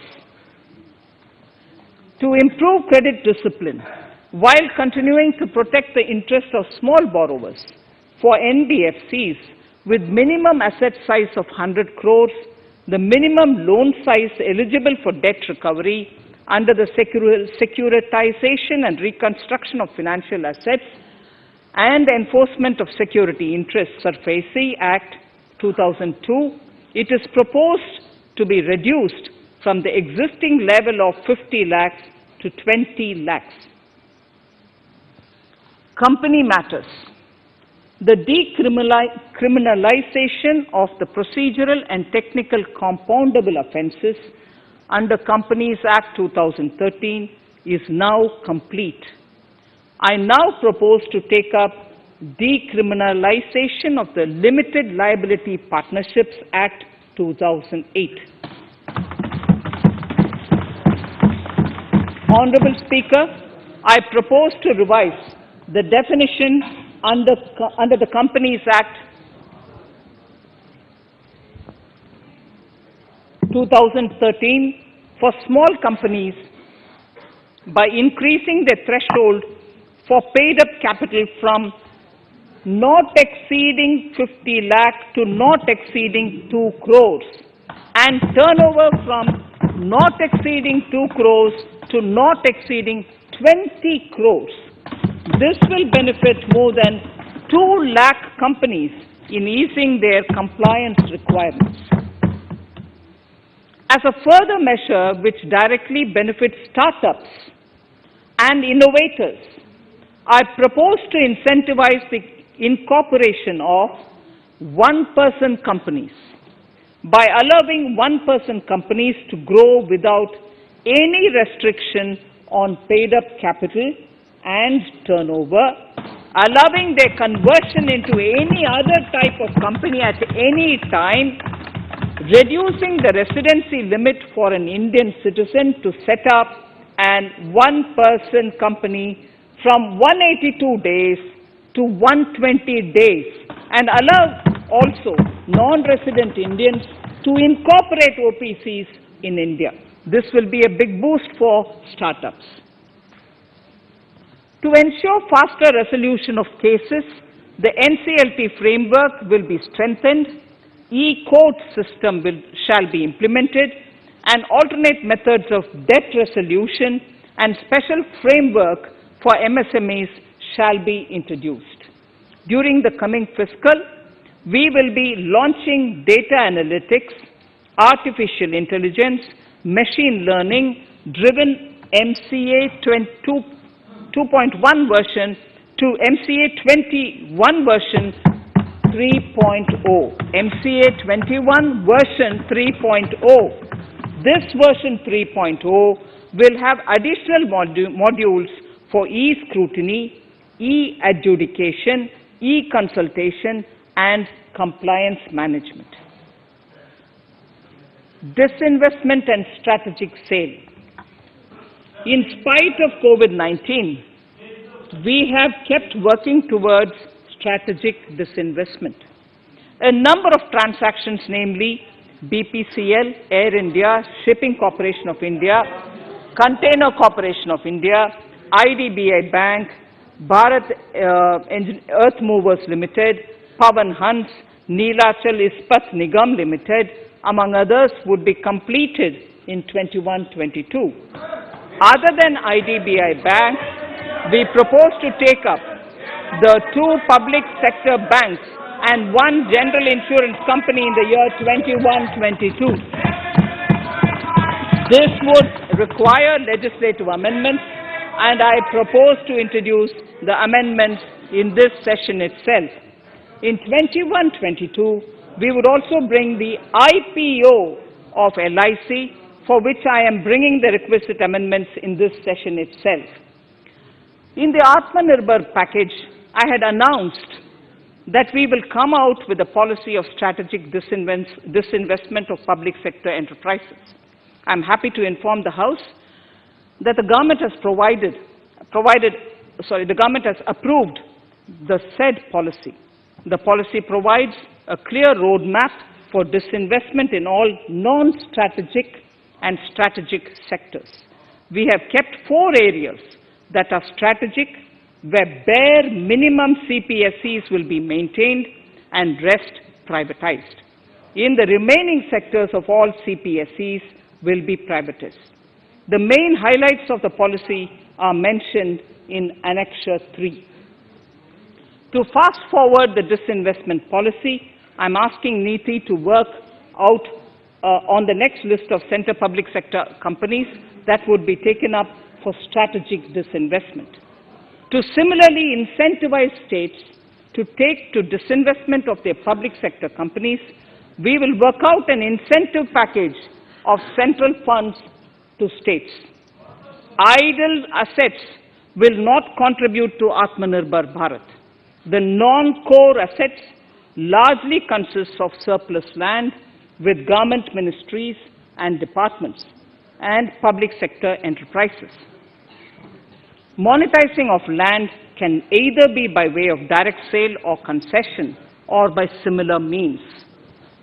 To improve credit discipline, while continuing to protect the interests of small borrowers, for NBFCs, with minimum asset size of 100 crores, the minimum loan size eligible for debt recovery under the Securitization and Reconstruction of Financial Assets and Enforcement of Security Interests Frbm Act 2002, it is proposed to be reduced from the existing level of 50 lakhs to 20 lakhs. Company matters. The decriminalization of the procedural and technical compoundable offences under Companies Act 2013 is now complete. I now propose to take up decriminalization of the Limited Liability Partnerships Act 2008. Honorable Speaker, I propose to revise the definition under the Companies Act 2013 for small companies by increasing the threshold for paid-up capital from not exceeding 50 lakh to not exceeding 2 crores and turnover from not exceeding 2 crores to not exceeding 20 crores. This will benefit more than 2 lakh companies in easing their compliance requirements. As a further measure which directly benefits startups and innovators, I propose to incentivize the incorporation of one-person companies by allowing one-person companies to grow without any restriction on paid-up capital and turnover, allowing their conversion into any other type of company at any time, reducing the residency limit for an Indian citizen to set up an one-person company from 182 days to 120 days, and allow also non-resident Indians to incorporate OPCs in India. This will be a big boost for startups. To ensure faster resolution of cases, the NCLT framework will be strengthened, e-court system shall be implemented, and alternate methods of debt resolution and special framework for MSMEs shall be introduced. During the coming fiscal, we will be launching data analytics, artificial intelligence, machine learning driven MCA 2.1 version to MCA 21 version 3.0. MCA 21 version 3.0. This version 3.0 will have additional modules for e-scrutiny, e-adjudication, e-consultation, and compliance management. Disinvestment and strategic sale. In spite of COVID-19, we have kept working towards strategic disinvestment. A number of transactions, namely BPCL, Air India, Shipping Corporation of India, Container Corporation of India, IDBI Bank, Bharat Earth Movers Limited, Pavan Hans, Neelachal Ispat Nigam Limited, among others, would be completed in 21-22. Other than IDBI Bank, we propose to take up the 2 public sector banks and 1 general insurance company in the year 21-22. This would require legislative amendments, and I propose to introduce the amendments in this session itself. In 21-22, we would also bring the IPO of LIC, for which I am bringing the requisite amendments in this session itself. In the Atmanirbhar package, I had announced that we will come out with a policy of strategic disinvestment of public sector enterprises. I'm happy to inform the House that the government has the government has approved the said policy. The policy provides a clear roadmap for disinvestment in all non-strategic and strategic sectors. We have kept 4 areas that are strategic, where bare minimum CPSEs will be maintained and rest privatized. In the remaining sectors of all CPSEs will be privatized. The main highlights of the policy are mentioned in Annexure 3. To fast forward the disinvestment policy, I'm asking NITI to work out on the next list of centre public sector companies that would be taken up for strategic disinvestment. To similarly incentivize states to take to disinvestment of their public sector companies, we will work out an incentive package of central funds to states. Idle assets will not contribute to Atmanirbhar Bharat. The non-core assets largely consist of surplus land with government ministries and departments and public sector enterprises. Monetizing of land can either be by way of direct sale or concession or by similar means.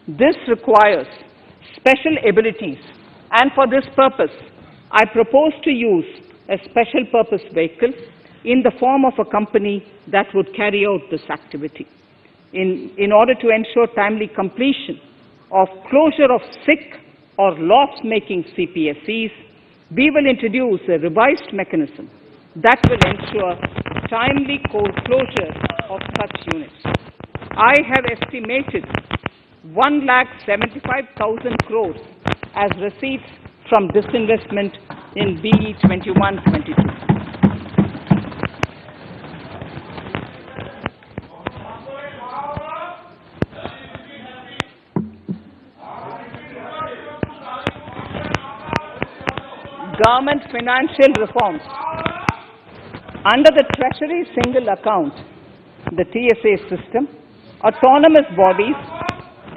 This requires special abilities, and for this purpose, I propose to use a special purpose vehicle in the form of a company that would carry out this activity. In order to ensure timely completion of closure of sick or loss-making CPSEs, we will introduce a revised mechanism that will ensure timely closure of such units. I have estimated 1,75,000 crores as receipts from disinvestment in BE 21-22. Government financial reforms. Under the Treasury Single Account, the TSA system, autonomous bodies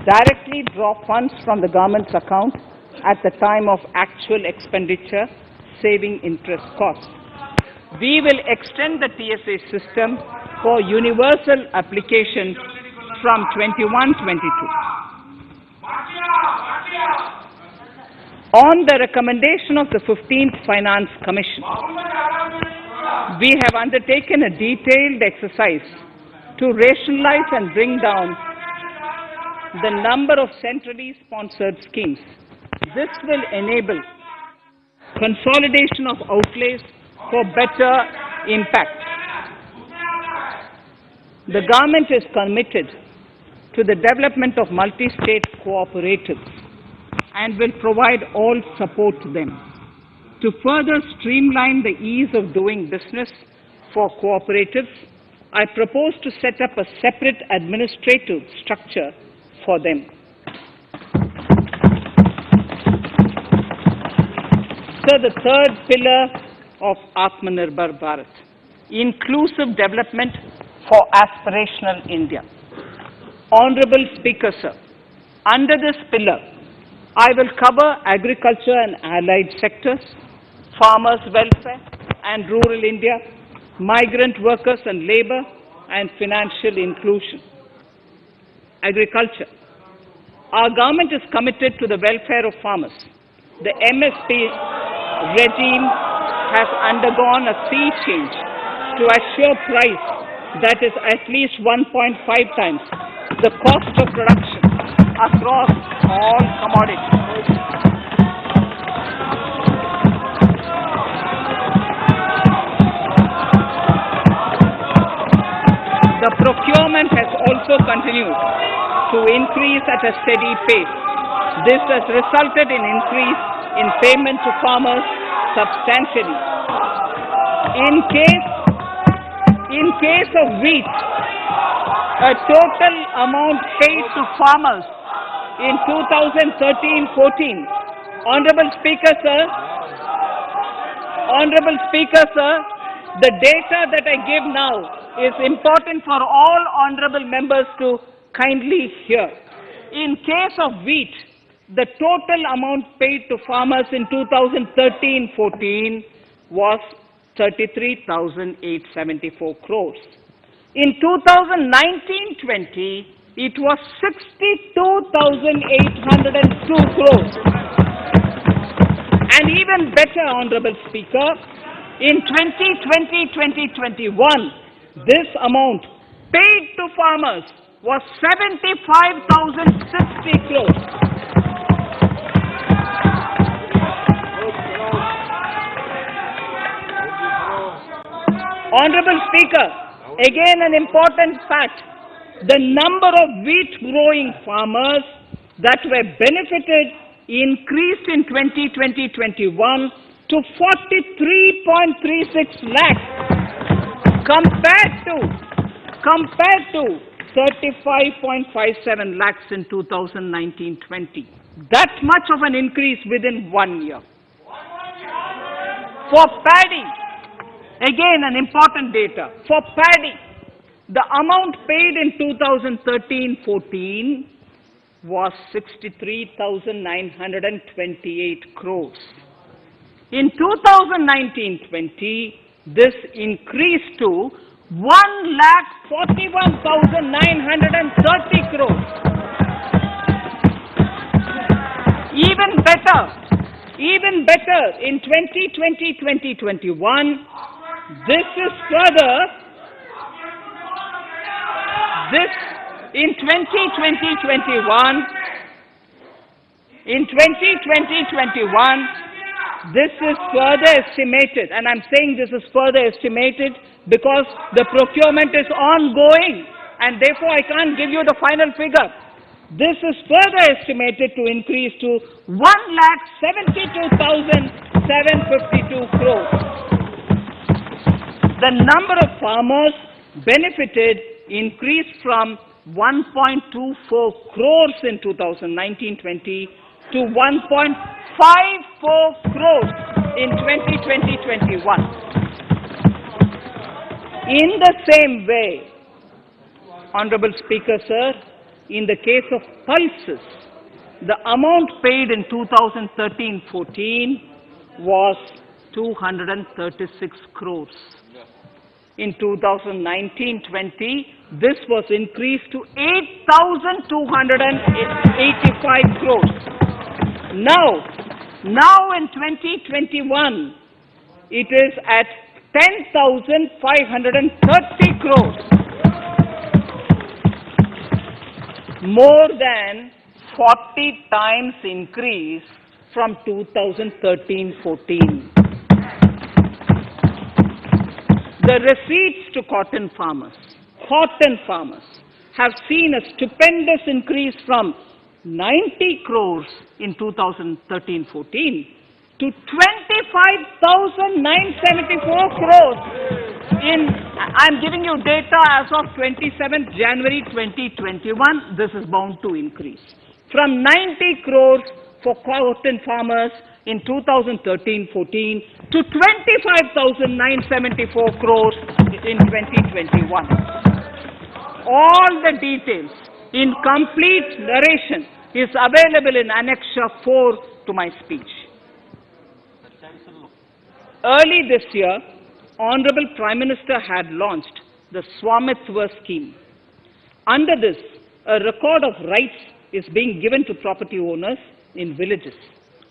directly draw funds from the government's account at the time of actual expenditure, saving interest costs. We will extend the TSA system for universal application from 21-22. On the recommendation of the 15th Finance Commission, we have undertaken a detailed exercise to rationalize and bring down the number of centrally sponsored schemes. This will enable consolidation of outlays for better impact. The government is committed to the development of multi-state cooperatives and will provide all support to them. To further streamline the ease of doing business for cooperatives, I propose to set up a separate administrative structure for them. So the third pillar of Atmanirbhar Bharat, inclusive development for aspirational India. Honorable Speaker, sir, under this pillar, I will cover agriculture and allied sectors, farmers' welfare and rural India, migrant workers and labor, and financial inclusion. Agriculture. Our government is committed to the welfare of farmers. The MSP regime has undergone a sea change to assure price that is at least 1.5 times the cost of production across all commodities. The procurement has also continued to increase at a steady pace. This has resulted in increase in payment to farmers substantially. In case of wheat, a total amount paid to farmers in 2013-14. Honorable Speaker, sir, the data that I give now is important for all honorable members to kindly hear. In case of wheat, the total amount paid to farmers in 2013-14 was 33,874 crores. In 2019-20, it was 62,802 crores. And even better, Honorable Speaker, in 2020-2021, this amount paid to farmers was 75,060 crores. Honorable Speaker, again an important fact, the number of wheat growing farmers that were benefited increased in 2020-21 to 43.36 lakhs compared to 35.57 lakhs in 2019-20. That much of an increase within 1 year. For paddy, again an important data. For paddy, the amount paid in 2013-14 was 63,928 crores. In 2019-20, this increased to 1,41,930 crores. Even better, in 2020-2021, this is further, in 2020-21, this is further estimated, and I'm saying this is further estimated because the procurement is ongoing, and therefore I can't give you the final figure. This is further estimated to increase to 1,72,752 crores. The number of farmers benefited increased from 1.24 crores in 2019-20 to 1.54 crores in 2020-21. In the same way, Honorable Speaker, sir, in the case of pulses, the amount paid in 2013-14 was 236 crores. In 2019-20, this was increased to 8,285 crores. Now in 2021, it is at 10,530 crores. More than 40 times increase from 2013-14. The receipts to cotton farmers have seen a stupendous increase from 90 crores in 2013-14 to 25,974 crores in, I'm giving you data as of 27th January 2021, this is bound to increase. From 90 crores for cotton farmers in 2013-14 to 25,974 crores in 2021. All the details in complete narration is available in Annexure 4 to my speech. Early this year, Honorable Prime Minister had launched the Swamitva scheme. Under this, a record of rights is being given to property owners in villages.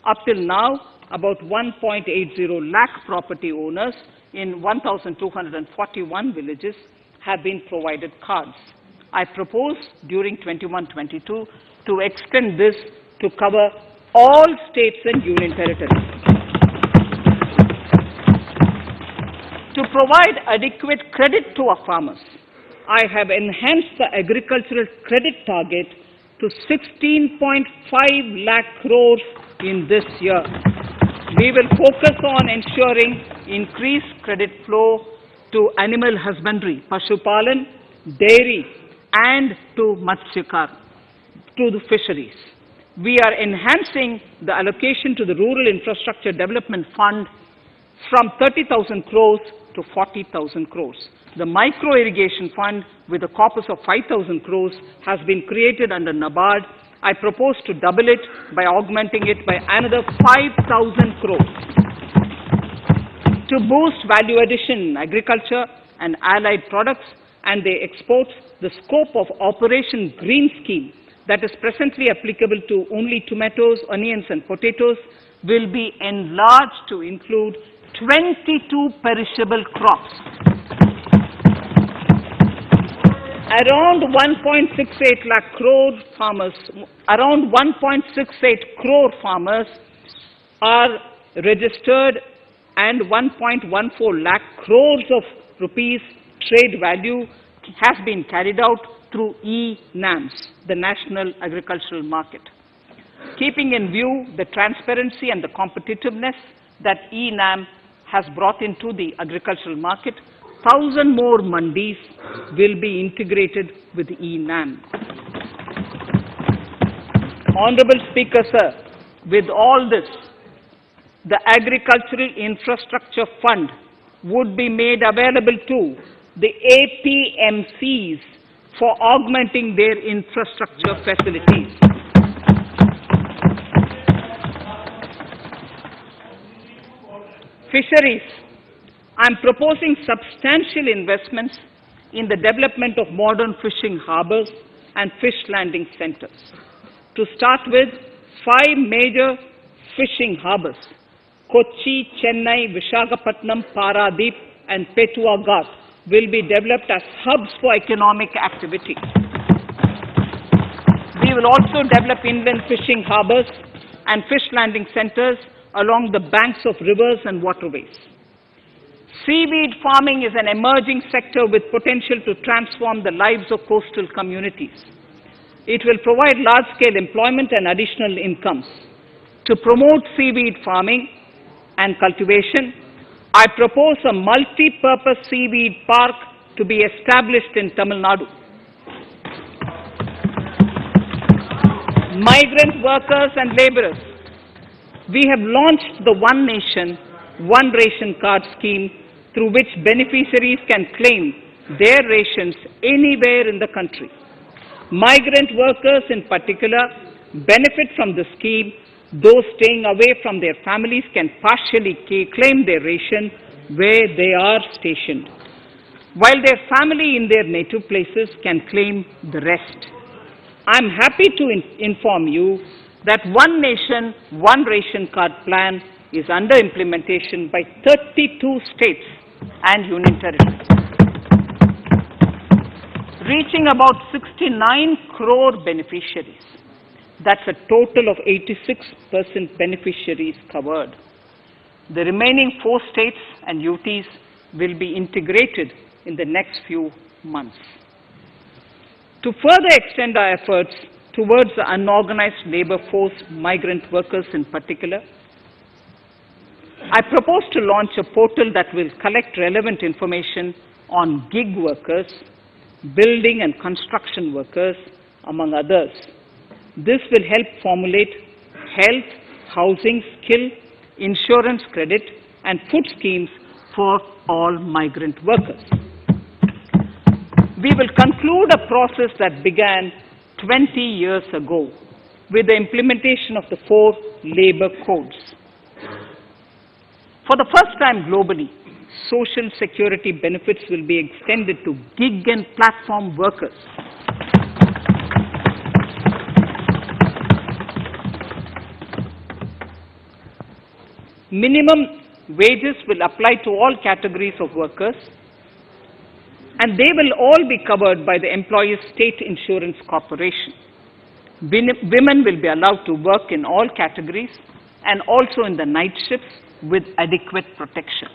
Up till now, about 1.80 lakh property owners in 1,241 villages have been provided cards. I propose during 21-22 to extend this to cover all states and union territories. To provide adequate credit to our farmers, I have enhanced the agricultural credit target to 16.5 lakh crores in this year. We will focus on ensuring increased credit flow to animal husbandry, Pashupalan, dairy, and to Matsyakar, to the fisheries. We are enhancing the allocation to the Rural Infrastructure Development Fund from 30,000 crores to 40,000 crores. The Micro Irrigation Fund, with a corpus of 5,000 crores, has been created under NABARD. I propose to double it by augmenting it by another 5,000 crores. To boost value addition in agriculture and allied products and their exports, the scope of Operation Green Scheme that is presently applicable to only tomatoes, onions and potatoes will be enlarged to include 22 perishable crops. Around 1.68 lakh crore farmers, around 1.68 crore farmers are registered, and 1.14 lakh crores of rupees trade value has been carried out through e-NAMs, the National Agricultural Market. Keeping in view the transparency and the competitiveness that e-NAM has brought into the agricultural market, 1,000 more mandis will be integrated with e-NAM. Honorable Speaker, sir, with all this, the Agricultural Infrastructure Fund would be made available to the APMCs for augmenting their infrastructure facilities. Fisheries. I am proposing substantial investments in the development of modern fishing harbors and fish landing centers. To start with, 5 major fishing harbors, Kochi, Chennai, Visakhapatnam, Paradip, and Petua Ghat, will be developed as hubs for economic activity. We will also develop inland fishing harbors and fish landing centers along the banks of rivers and waterways. Seaweed farming is an emerging sector with potential to transform the lives of coastal communities. It will provide large-scale employment and additional incomes. To promote seaweed farming and cultivation, I propose a multi-purpose seaweed park to be established in Tamil Nadu. Migrant workers and laborers. We have launched the One Nation, One Ration Card scheme, through which beneficiaries can claim their rations anywhere in the country. Migrant workers in particular benefit from the scheme. Those staying away from their families can partially claim their ration where they are stationed, while their family in their native places can claim the rest. I am happy to inform you that One Nation, One Ration Card plan is under implementation by 32 states and union territories, reaching about 69 crore beneficiaries. That's a total of 86% beneficiaries covered. The remaining 4 states and UTs will be integrated in the next few months. To further extend our efforts towards the unorganized labor force, migrant workers in particular, I propose to launch a portal that will collect relevant information on gig workers, building and construction workers, among others. This will help formulate health, housing, skill, insurance credit, and food schemes for all migrant workers. We will conclude a process that began 20 years ago with the implementation of the 4 labor codes. For the first time globally, social security benefits will be extended to gig and platform workers. Minimum wages will apply to all categories of workers, and they will all be covered by the Employees State Insurance Corporation. Women will be allowed to work in all categories and also in the night shifts with adequate protection.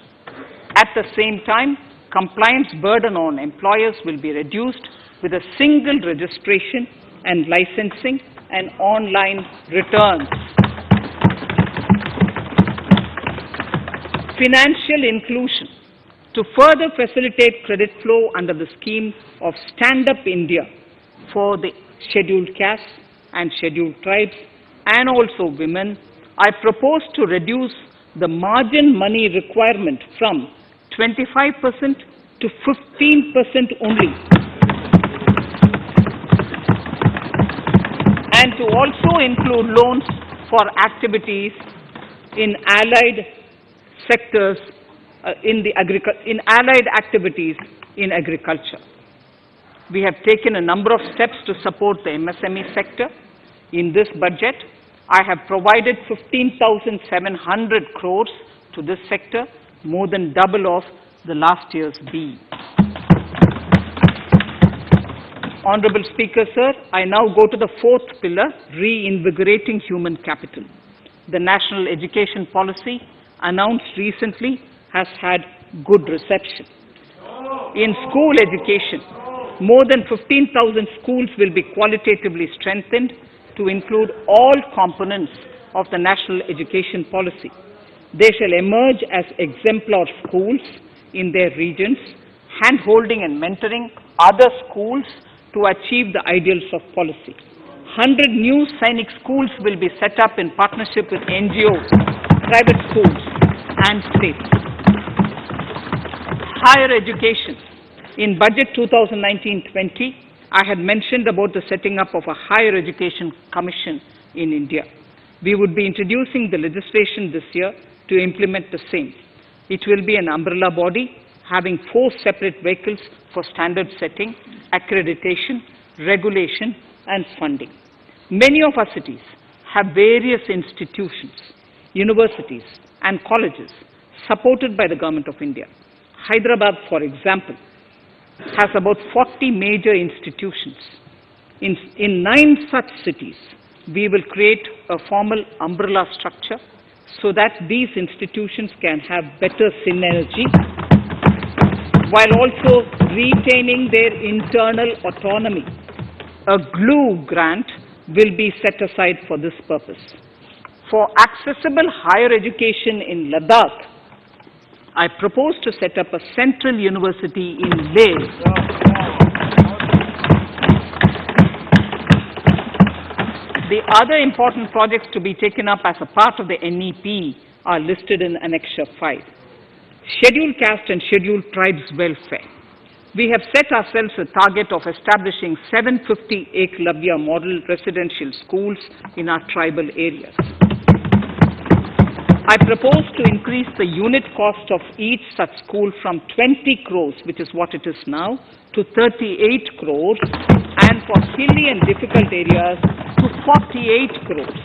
At the same time, compliance burden on employers will be reduced with a single registration and licensing and online returns. Financial inclusion. To further facilitate credit flow under the scheme of Stand Up India for the scheduled castes and scheduled tribes and also women, I propose to reduce the margin money requirement from 25% to 15% only, and to also include loans for activities in allied sectors in allied activities in agriculture. We have taken a number of steps to support the MSME sector. In this budget, I have provided 15,700 crores to this sector, more than double of the last year's B. Honorable Speaker, sir, I now go to the fourth pillar, reinvigorating human capital. The national education policy announced recently has had good reception. In school education, more than 15,000 schools will be qualitatively strengthened to include all components of the national education policy. They shall emerge as exemplar schools in their regions, hand-holding and mentoring other schools to achieve the ideals of policy. 100 new Sainik schools will be set up in partnership with NGOs, private schools and states. Higher education. In Budget 2019-20, I had mentioned about the setting up of a higher education commission in India. We would be introducing the legislation this year to implement the same. It will be an umbrella body having 4 separate vehicles for standard setting, accreditation, regulation, and funding. Many of our cities have various institutions, universities, and colleges supported by the Government of India. Hyderabad, for example, has about 40 major institutions. In 9 such cities, we will create a formal umbrella structure so that these institutions can have better synergy while also retaining their internal autonomy. A glue grant will be set aside for this purpose. For accessible higher education in Ladakh, I propose to set up a central university in Leh. The other important projects to be taken up as a part of the NEP are listed in Annexure 5. Scheduled caste and scheduled tribes welfare. We have set ourselves a target of establishing 750 Eklavya model residential schools in our tribal areas. I propose to increase the unit cost of each such school from 20 crores, which is what it is now, to 38 crores, and for hilly and difficult areas to 48 crores.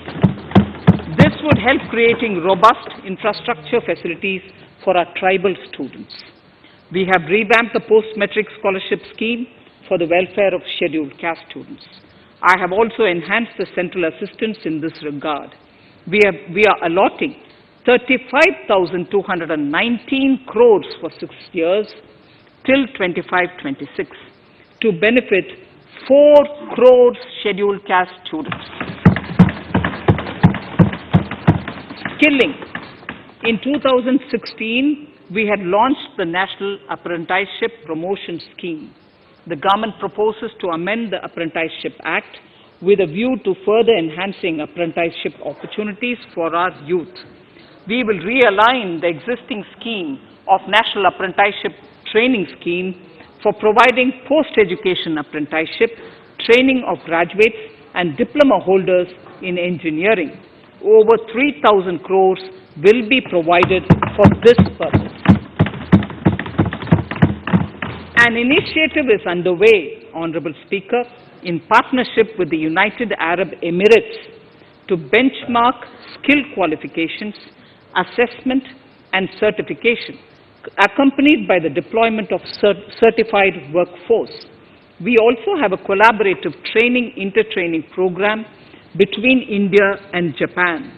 This would help creating robust infrastructure facilities for our tribal students. We have revamped the post-metric scholarship scheme for the welfare of scheduled caste students. I have also enhanced the central assistance in this regard. We are allotting 35,219 crores for 6 years till 25-26 to benefit 4 crores scheduled caste students. Skilling. In 2016, we had launched the National Apprenticeship Promotion Scheme. The government proposes to amend the Apprenticeship Act with a view to further enhancing apprenticeship opportunities for our youth. We will realign the existing scheme of National Apprenticeship Training Scheme for providing post-education apprenticeship, training of graduates and diploma holders in engineering. Over 3,000 crores will be provided for this purpose. An initiative is underway, Honorable Speaker, in partnership with the United Arab Emirates to benchmark skill qualifications, assessment and certification, accompanied by the deployment of certified workforce. We also have a collaborative intertraining program between India and Japan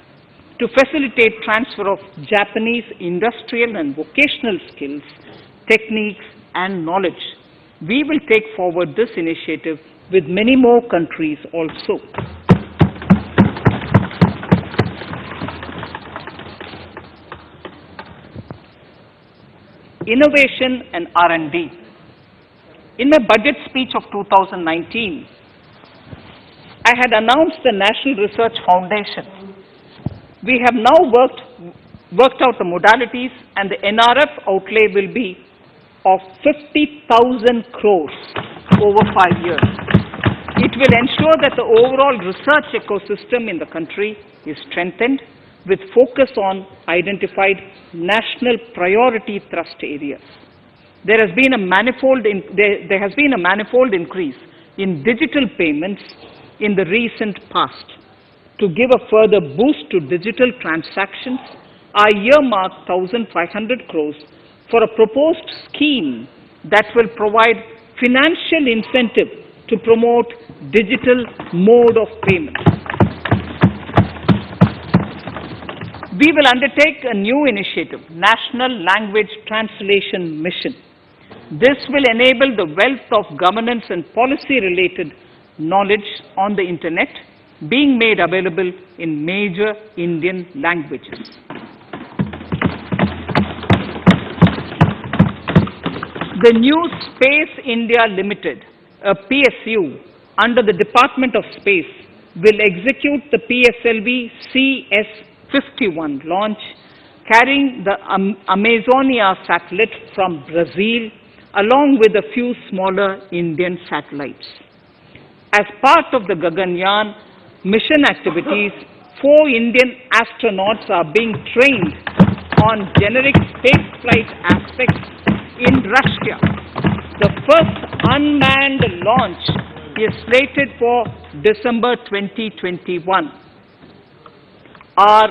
to facilitate transfer of Japanese industrial and vocational skills, techniques, and knowledge. We will take forward this initiative with many more countries also. Innovation and R&D. In my budget speech of 2019, I had announced the National Research Foundation. We have now worked out the modalities, and the NRF outlay will be of 50,000 crores over 5 years. It will ensure that the overall research ecosystem in the country is strengthened with focus on identified national priority thrust areas. There has been a manifold increase in digital payments in the recent past. To give a further boost to digital transactions, I earmarked 1,500 crores for a proposed scheme that will provide financial incentive to promote digital mode of payment. We will undertake a new initiative, National Language Translation Mission. This will enable the wealth of governance and policy-related knowledge on the internet being made available in major Indian languages. The new Space India Limited, a PSU under the Department of Space, will execute the PSLV CS-51 launch, carrying the Amazonia satellite from Brazil, along with a few smaller Indian satellites. As part of the Gaganyaan mission activities, 4 Indian astronauts are being trained on generic spaceflight aspects in Russia. The first unmanned launch is slated for December 2021. Our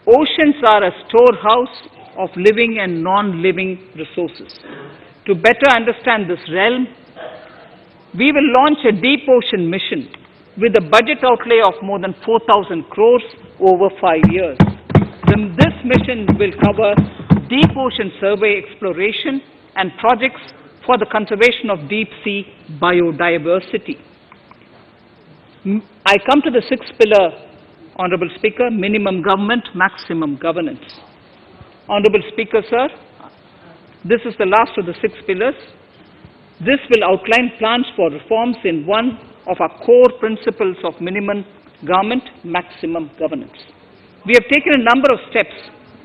oceans are a storehouse of living and non-living resources. To better understand this realm, we will launch a deep ocean mission with a budget outlay of more than 4,000 crores over 5 years. This mission will cover deep ocean survey exploration and projects for the conservation of deep sea biodiversity. I come to the 6th pillar, Honorable Speaker, minimum government, maximum governance. Honorable Speaker, sir, this is the last of the 6 pillars. This will outline plans for reforms in one of our core principles of minimum government, maximum governance. We have taken a number of steps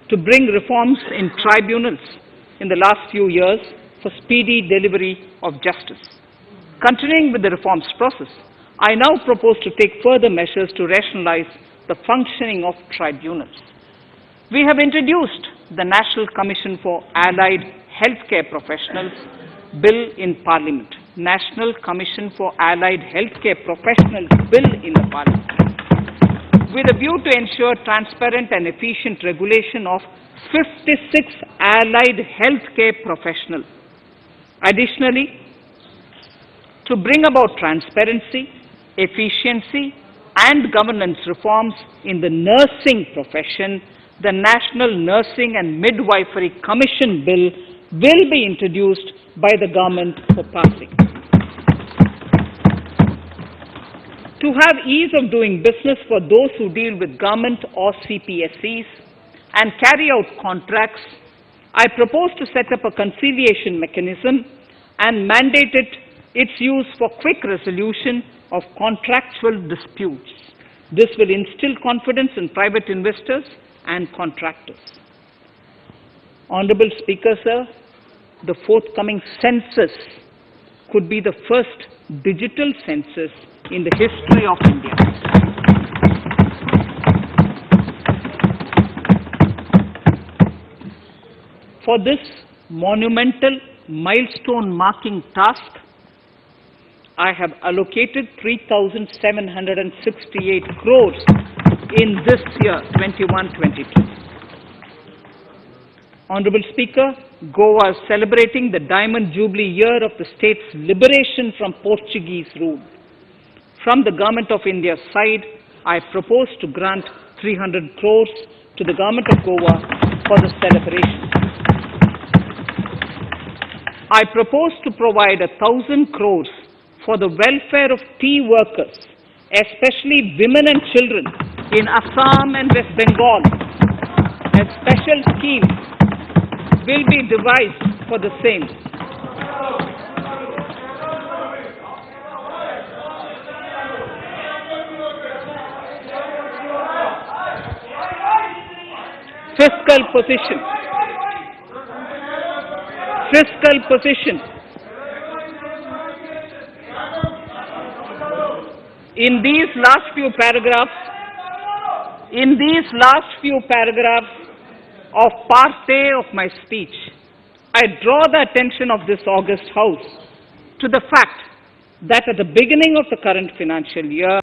to bring reforms in tribunals in the last few years for speedy delivery of justice. Continuing with the reforms process, I now propose to take further measures to rationalize the functioning of tribunals. We have introduced the National Commission for Allied Healthcare Professionals Bill in Parliament. National Commission for Allied Healthcare Professionals Bill in the Parliament, with a view to ensure transparent and efficient regulation of 56 allied healthcare professionals. Additionally, to bring about transparency, efficiency, and governance reforms in the nursing profession, the National Nursing and Midwifery Commission Bill will be introduced by the government for passing. To have ease of doing business for those who deal with government or CPSEs and carry out contracts, I propose to set up a conciliation mechanism and mandate its use for quick resolution of contractual disputes. This will instill confidence in private investors and contractors. Honorable Speaker, sir, the forthcoming census could be the first digital census in the history of India. For this monumental milestone marking task, I have allocated 3,768 crores in this year, 21-22. Honorable Speaker, Goa is celebrating the Diamond Jubilee year of the state's liberation from Portuguese rule. From the Government of India's side, I propose to grant 300 crores to the Government of Goa for the celebration. I propose to provide 1,000 crores for the welfare of tea workers, especially women and children in Assam and West Bengal. A special scheme will be devised for the same. Fiscal position. Fiscal position. In these last few paragraphs of part A of my speech, I draw the attention of this august House to the fact that at the beginning of the current financial year,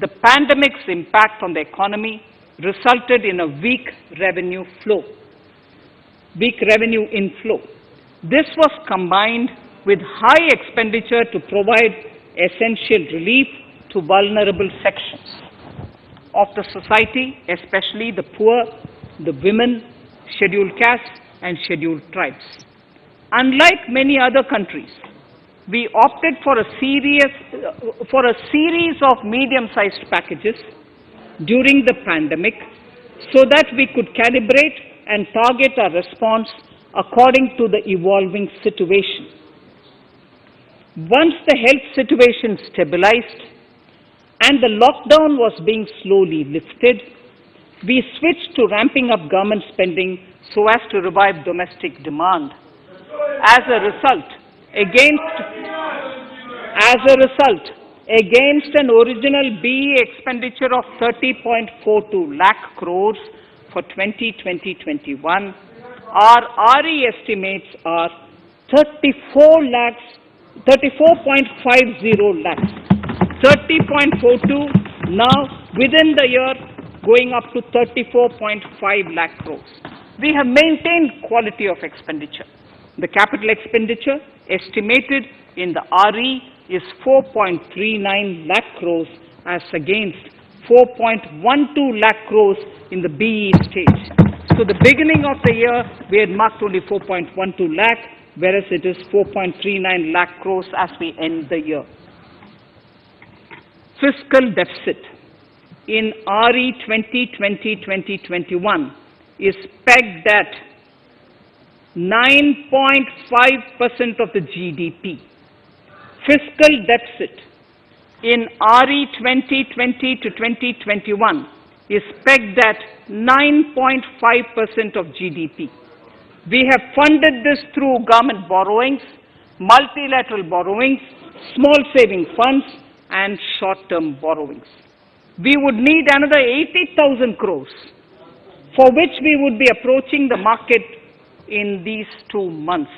the pandemic's impact on the economy resulted in a weak revenue inflow. This was combined with high expenditure to provide essential relief to vulnerable sections of the society, especially the poor, the women, scheduled castes, and scheduled tribes. Unlike many other countries, we opted for a series of medium-sized packages during the pandemic so that we could calibrate and target our response according to the evolving situation. Once the health situation stabilized and the lockdown was being slowly lifted, we switched to ramping up government spending so as to revive domestic demand. As a result, against an original BE expenditure of 30.42 lakh crores for 2020-21, our RE estimates are 34.50 lakhs. 30.42 now within the year going up to 34.5 lakh crores. We have maintained quality of expenditure. The capital expenditure estimated in the RE is 4.39 lakh crores as against 4.12 lakh crores in the BE stage. So the beginning of the year we had marked only 4.12 lakh, whereas it is 4.39 lakh crores as we end the year. Fiscal deficit in RE 2020-2021 is pegged at 9.5% of the GDP. Fiscal deficit in RE 2020 to 2021 is pegged at 9.5% of GDP. We have funded this through government borrowings, multilateral borrowings, small saving funds, and short-term borrowings. We would need another 80,000 crores, for which we would be approaching the market in these 2 months.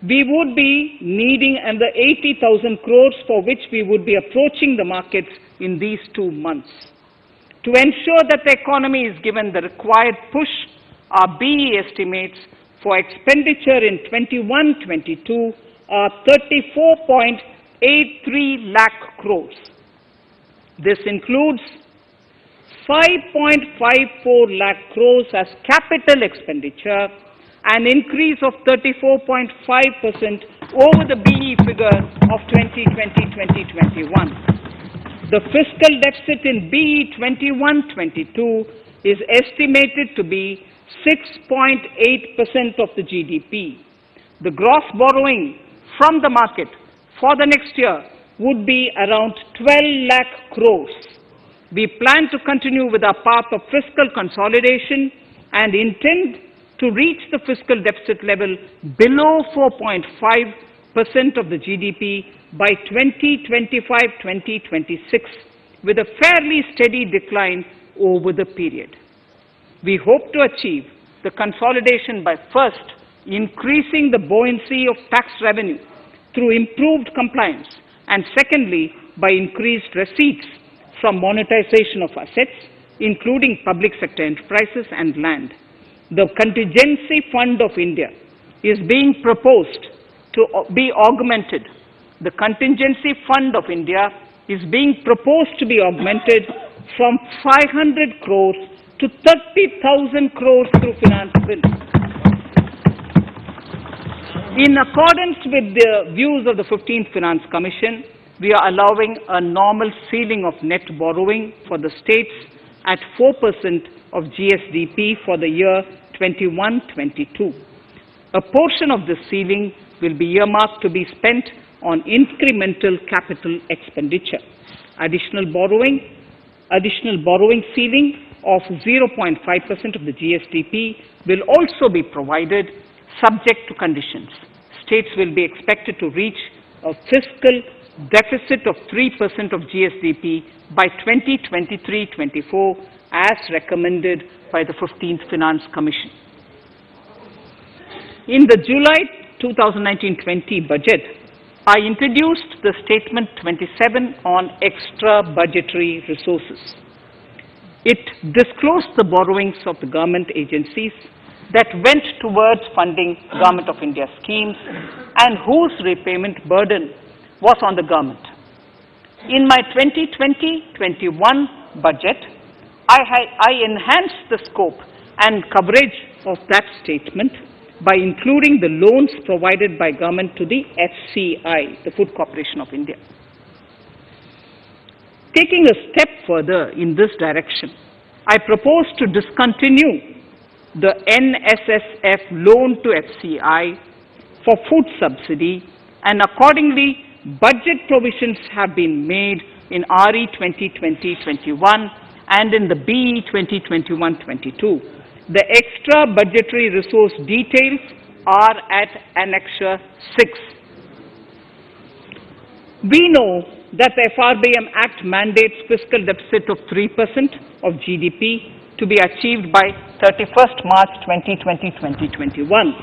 We would be needing another 80,000 crores, for which we would be approaching the markets in these 2 months. To ensure that the economy is given the required push, our BE estimates for expenditure in 21-22 are 34.83 lakh crores. This includes 5.54 lakh crores as capital expenditure, an increase of 34.5% over the BE figure of 2020-2021. The fiscal deficit in BE 21-22 is estimated to be 6.8% of the GDP. The gross borrowing from the market for the next year would be around 12 lakh crores. We plan to continue with our path of fiscal consolidation and intend to reach the fiscal deficit level below 4.5% of the GDP by 2025-2026, with a fairly steady decline over the period. We hope to achieve the consolidation by first increasing the buoyancy of tax revenue through improved compliance, and secondly, by increased receipts from monetization of assets, including public sector enterprises and land. The Contingency Fund of India is being proposed to be augmented. The Contingency Fund of India is being proposed to be augmented from 500 crores to 30,000 crores through finance bill. In accordance with the views of the 15th Finance Commission, we are allowing a normal ceiling of net borrowing for the states at 4% of GSDP for the year 21-22. A portion of this ceiling will be earmarked to be spent on incremental capital expenditure. Additional borrowing ceiling of 0.5% of the GSDP will also be provided, subject to conditions. States will be expected to reach a fiscal deficit of 3% of GSDP by 2023-24 as recommended by the 15th Finance Commission. In the July 2019-20 budget, I introduced the Statement 27 on extra budgetary resources. It disclosed the borrowings of the government agencies that went towards funding Government of India schemes and whose repayment burden was on the government. In my 2020-21 budget, I enhanced the scope and coverage of that statement by including the loans provided by government to the FCI, the Food Corporation of India. Taking a step further in this direction, I propose to discontinue the NSSF loan to FCI for food subsidy, and accordingly, budget provisions have been made in RE 2020-21 and in the BE 2021-22. The extra budgetary resource details are at Annexure 6. We know that the Frbm Act mandates fiscal deficit of 3% of GDP to be achieved by 31st March 2020-2021.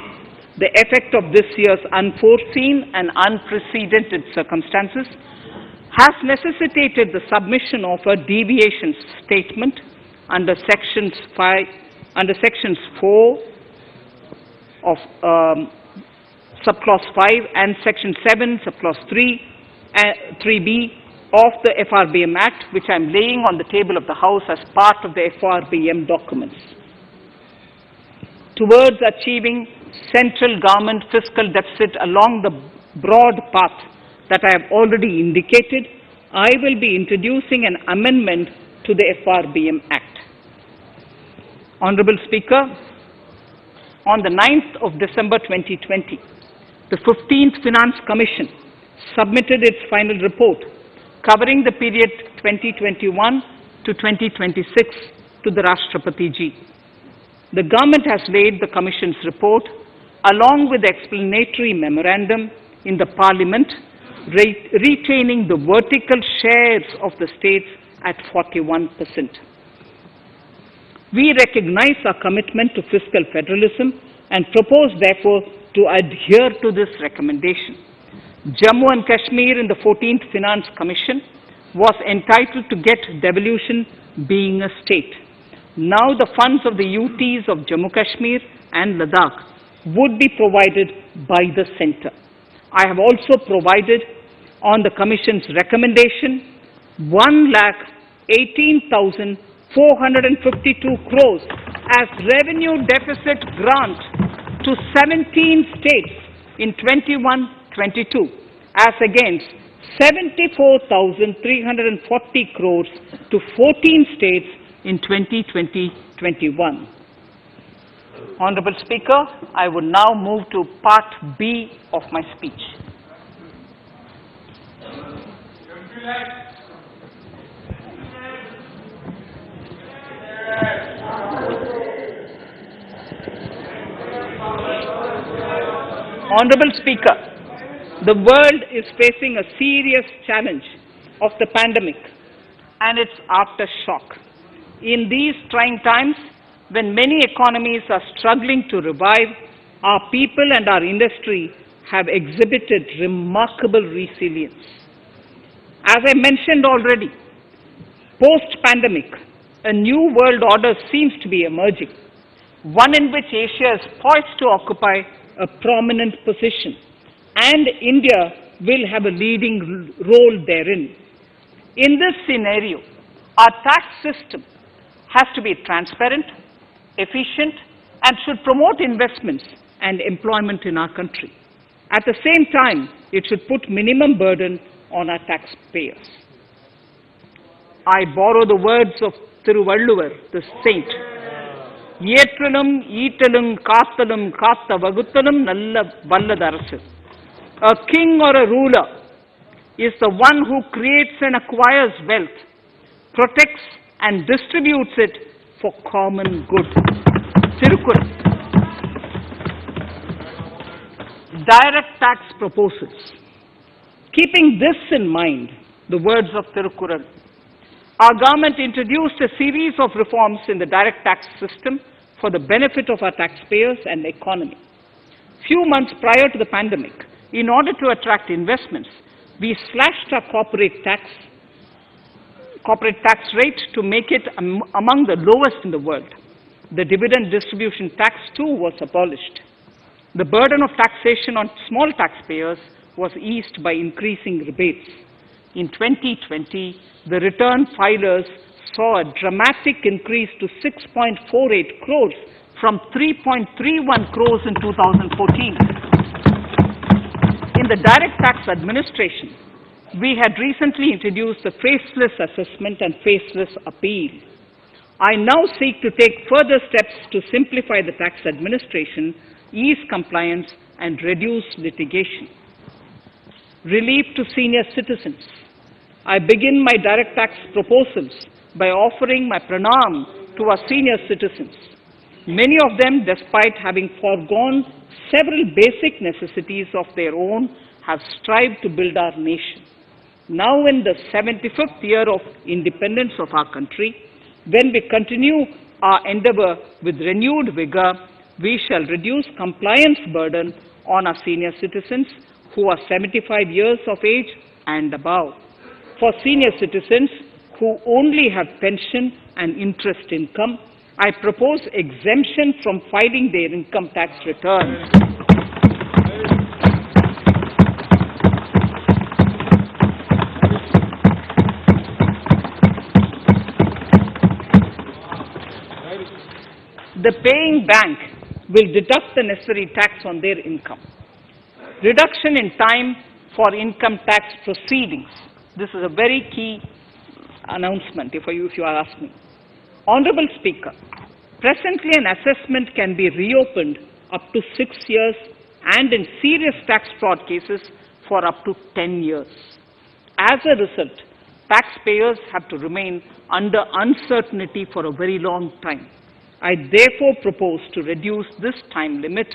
The effect of this year's unforeseen and unprecedented circumstances has necessitated the submission of a deviation statement under Sections 4 of Subclause 5 and Section 7, Subclause 3b of the Frbm Act, which I am laying on the table of the House as part of the Frbm documents. Towards achieving central government fiscal deficit along the broad path that I have already indicated, I will be introducing an amendment to the Frbm Act. Honorable Speaker, on the 9th of December 2020, the 15th Finance Commission submitted its final report covering the period 2021 to 2026 to the Rashtrapati Ji. The government has laid the Commission's report along with the explanatory memorandum in the Parliament, retaining the vertical shares of the states at 41%. We recognize our commitment to fiscal federalism and propose, therefore, to adhere to this recommendation. Jammu and Kashmir in the 14th Finance Commission was entitled to get devolution being a state. Now the funds of the UTs of Jammu Kashmir and Ladakh would be provided by the centre. I have also provided on the Commission's recommendation 1,18,452 crores as revenue deficit grant to 17 states in 21-22 as against 74,340 crores to 14 states in 2020-21. Honorable Speaker, I would now move to Part B of my speech. Honorable Speaker, the world is facing a serious challenge of the pandemic and its aftershock. In these trying times, when many economies are struggling to revive, our people and our industry have exhibited remarkable resilience. As I mentioned already, post-pandemic, a new world order seems to be emerging, one in which Asia is poised to occupy a prominent position, and India will have a leading role therein. In this scenario, our tax system has to be transparent, efficient, and should promote investments and employment in our country. At the same time, it should put minimum burden on our taxpayers. I borrow the words of Thiruvalluvar, the saint. Yetralum, Eatalum, Kathalum, Katha Vaguthalum, Nalla Valladarasu. A king or a ruler is the one who creates and acquires wealth, protects and distributes it for common good. Tirukkural. Direct tax proposals. Keeping this in mind, the words of Tirukkural, our government introduced a series of reforms in the direct tax system for the benefit of our taxpayers and the economy. Few months prior to the pandemic, in order to attract investments, we slashed our corporate tax rate to make it among the lowest in the world. the dividend distribution tax too was abolished. The burden of taxation on small taxpayers was eased by increasing rebates. In 2020, the return filers saw a dramatic increase to 6.48 crores from 3.31 crores in 2014. In the direct tax administration, we had recently introduced the faceless assessment and faceless appeal. I now seek to take further steps to simplify the tax administration, ease compliance, and reduce litigation. Relief to senior citizens. I begin my direct tax proposals by offering my pranam to our senior citizens. Many of them, despite having foregone several basic necessities of their own, have strived to build our nation. Now in the 75th year of independence of our country, when we continue our endeavor with renewed vigor, we shall reduce compliance burden on our senior citizens who are 75 years of age and above. For senior citizens who only have pension and interest income, I propose exemption from filing their income tax returns. The paying bank will deduct the necessary tax on their income. Reduction in time for income tax proceedings. This is a very key announcement, if you are asking. Honorable Speaker, presently an assessment can be reopened up to 6 years and in serious tax fraud cases for up to 10 years. As a result, taxpayers have to remain under uncertainty for a very long time. I therefore propose to reduce this time limit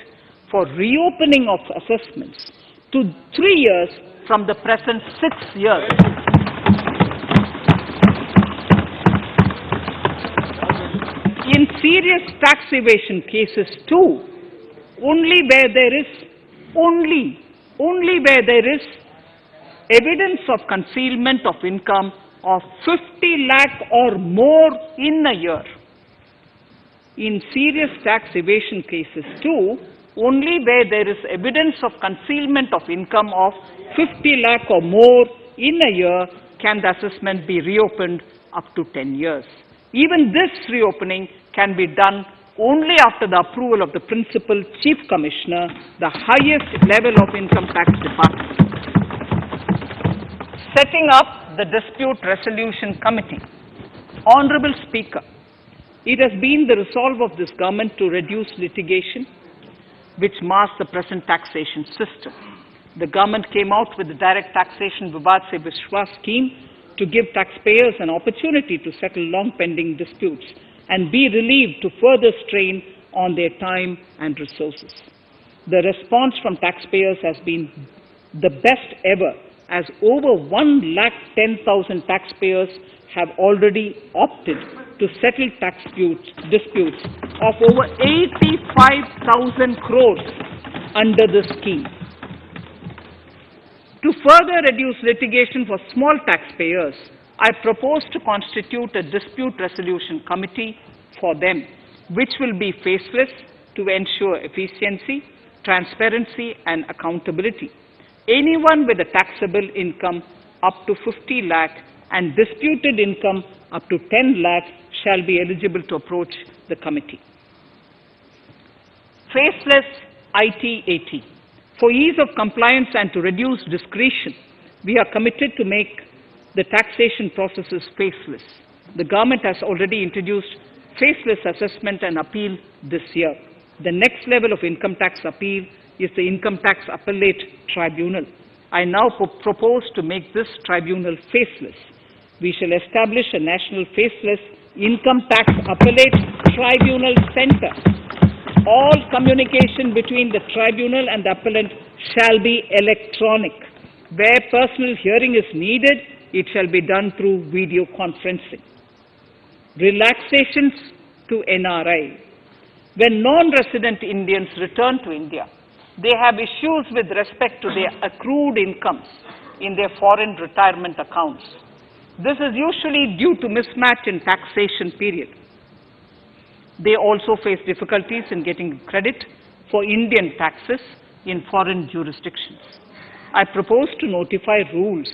for reopening of assessments to 3 years from the present 6 years. In serious tax evasion cases too, only where there is evidence of concealment of income of 50 lakh or more in a year. In serious tax evasion cases too, only where there is evidence of concealment of income of 50 lakh or more in a year can the assessment be reopened up to 10 years. Even this reopening can be done only after the approval of the Principal Chief Commissioner, the highest level of Income Tax Department. Setting up the Dispute Resolution Committee. Honorable Speaker, it has been the resolve of this government to reduce litigation, which mars the present taxation system. The government came out with the Direct Taxation Vivad Se Vishwas scheme to give taxpayers an opportunity to settle long-pending disputes and be relieved to further strain on their time and resources. The response from taxpayers has been the best ever, as over 110,000 taxpayers have already opted to settle tax disputes of over 85,000 crores under the scheme. To further reduce litigation for small taxpayers, I propose to constitute a dispute resolution committee for them, which will be faceless to ensure efficiency, transparency, and accountability. Anyone with a taxable income up to 50 lakh and disputed income up to 10 lakh shall be eligible to approach the committee. Faceless IT-AT. For ease of compliance and to reduce discretion, we are committed to make the taxation processes faceless. The government has already introduced faceless assessment and appeal this year. The next level of income tax appeal is the Income Tax Appellate Tribunal. I now propose to make this tribunal faceless. We shall establish a national faceless Income Tax Appellate Tribunal Center. All communication between the tribunal and the appellant shall be electronic. Where personal hearing is needed, it shall be done through video conferencing. Relaxations to NRI. When non-resident Indians return to India, they have issues with respect to their accrued incomes in their foreign retirement accounts. This is usually due to mismatch in taxation period. They also face difficulties in getting credit for Indian taxes in foreign jurisdictions. I propose to notify rules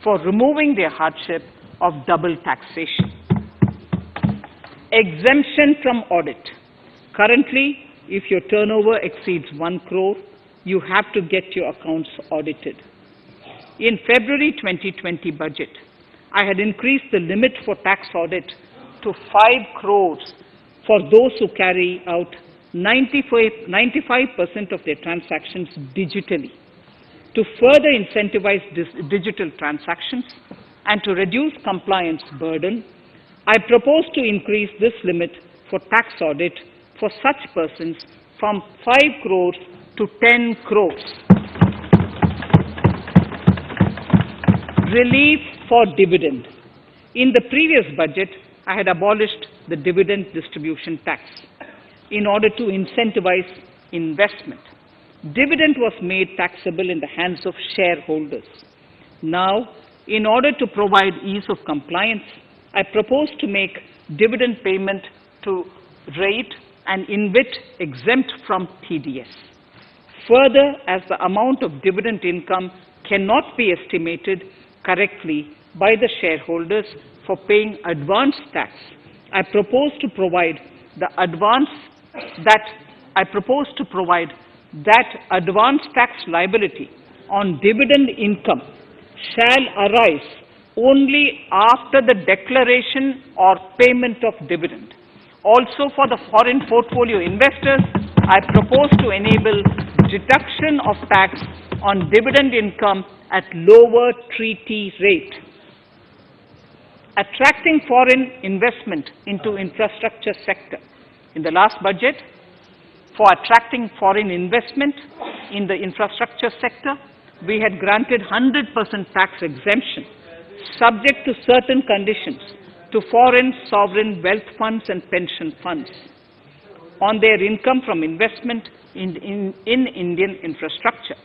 for removing their hardship of double taxation. Exemption from audit. Currently, if your turnover exceeds 1 crore, you have to get your accounts audited. In February 2020 budget, I had increased the limit for tax audit to 5 crores for those who carry out 95% of their transactions digitally. To further incentivize digital transactions and to reduce compliance burden, I propose to increase this limit for tax audit for such persons from 5 crores to 10 crores. Relief for dividend. In the previous budget, I had abolished the dividend distribution tax in order to incentivize investment. Dividend was made taxable in the hands of shareholders. Now, in order to provide ease of compliance, I propose to make dividend payment to rate and InvIT exempt from TDS. Further, as the amount of dividend income cannot be estimated correctly by the shareholders for paying advance tax, I propose to provide that advance tax liability on dividend income shall arise only after the declaration or payment of dividend. Also, for the foreign portfolio investors, I propose to enable deduction of tax on dividend income at lower treaty rate. Attracting foreign investment into infrastructure sector. In the last budget, for attracting foreign investment in the infrastructure sector, we had granted 100% tax exemption, subject to certain conditions, to foreign sovereign wealth funds and pension funds on their income from investment in Indian infrastructure.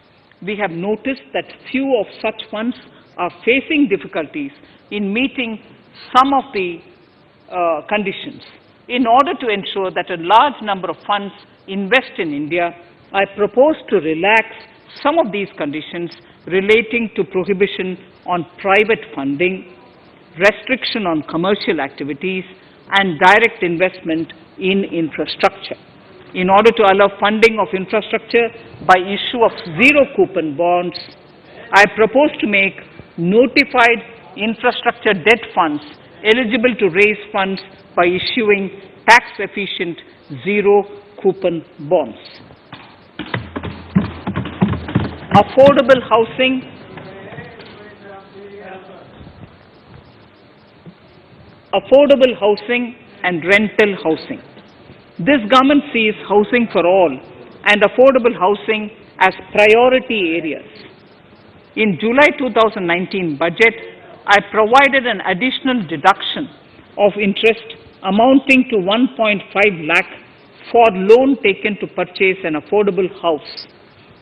We have noticed that few of such funds are facing difficulties in meeting some of the conditions. In order to ensure that a large number of funds invest in India, I propose to relax some of these conditions relating to prohibition on private funding, restriction on commercial activities, and direct investment in infrastructure. In order to allow funding of infrastructure by issue of zero-coupon bonds, I propose to make notified infrastructure debt funds eligible to raise funds by issuing tax-efficient zero-coupon bonds. Affordable housing. Affordable housing and rental housing. This government sees housing for all and affordable housing as priority areas. In July 2019 budget, I provided an additional deduction of interest amounting to 1.5 lakh for loan taken to purchase an affordable house.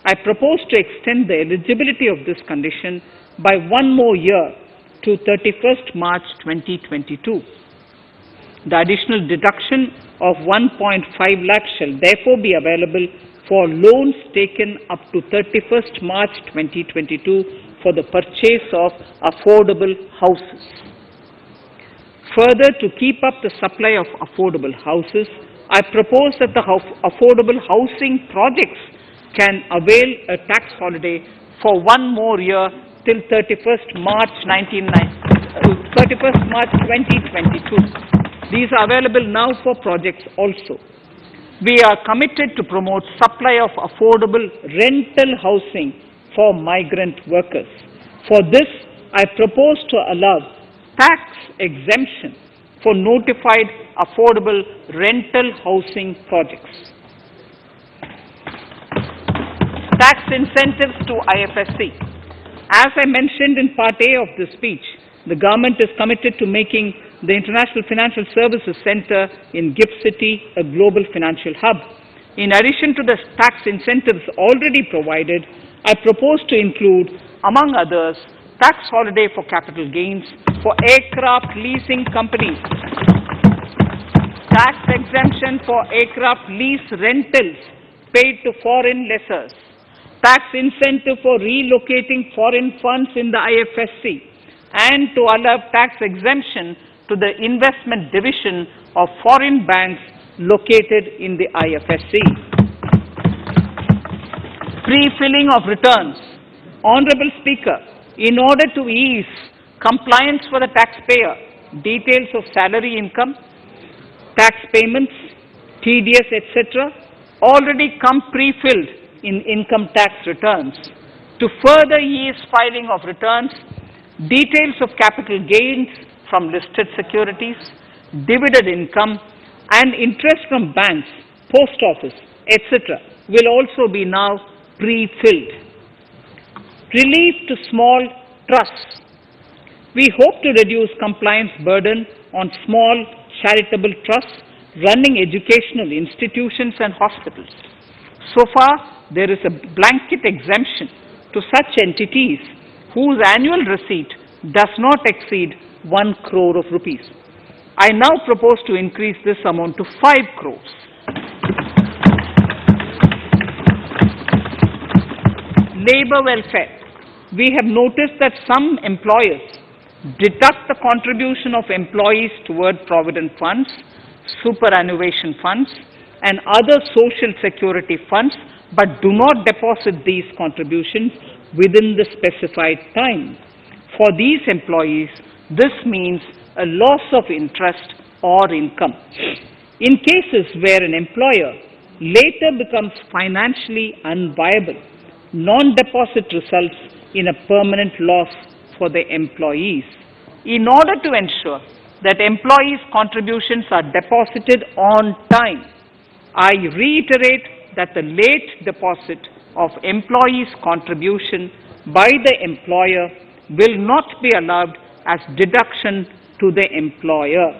I propose to extend the eligibility of this condition by 1 more year to 31st March 2022. The additional deduction of 1.5 lakh shall therefore be available for loans taken up to 31st March 2022 for the purchase of affordable houses. Further, to keep up the supply of affordable houses, I propose that the affordable housing projects can avail a tax holiday for 1 more year till 31st March 2022. These are available now for projects also. We are committed to promote supply of affordable rental housing for migrant workers. For this, I propose to allow tax exemption for notified affordable rental housing projects. Tax incentives to IFSC. As I mentioned in Part A of this speech, the government is committed to making the International Financial Services Center in GIFT City a global financial hub. In addition to the tax incentives already provided, I propose to include, among others, tax holiday for capital gains for aircraft leasing companies tax exemption for aircraft lease rentals paid to foreign lessors, tax incentive for relocating foreign funds in the IFSC, and to allow tax exemption to the investment division of foreign banks located in the IFSC. Pre-filling of returns. Honorable Speaker, in order to ease compliance for the taxpayer, details of salary income, tax payments, TDS, etc., already come pre-filled in income tax returns. To further ease filing of returns, details of capital gains from listed securities, dividend income, and interest from banks, post office, etc., will also be now pre-filled. Relief to small trusts. We hope to reduce compliance burden on small charitable trusts running educational institutions and hospitals. So far, there is a blanket exemption to such entities whose annual receipt does not exceed 1 crore of rupees. I now propose to increase this amount to 5 crores. Labor welfare. We have noticed that some employers deduct the contribution of employees toward provident funds, superannuation funds, and other social security funds, but do not deposit these contributions within the specified time. For these employees, this means a loss of interest or income. In cases where an employer later becomes financially unviable, non-deposit results in a permanent loss for the employees. In order to ensure that employees' contributions are deposited on time, I reiterate that the late deposit of employees' contribution by the employer will not be allowed as deduction to the employer.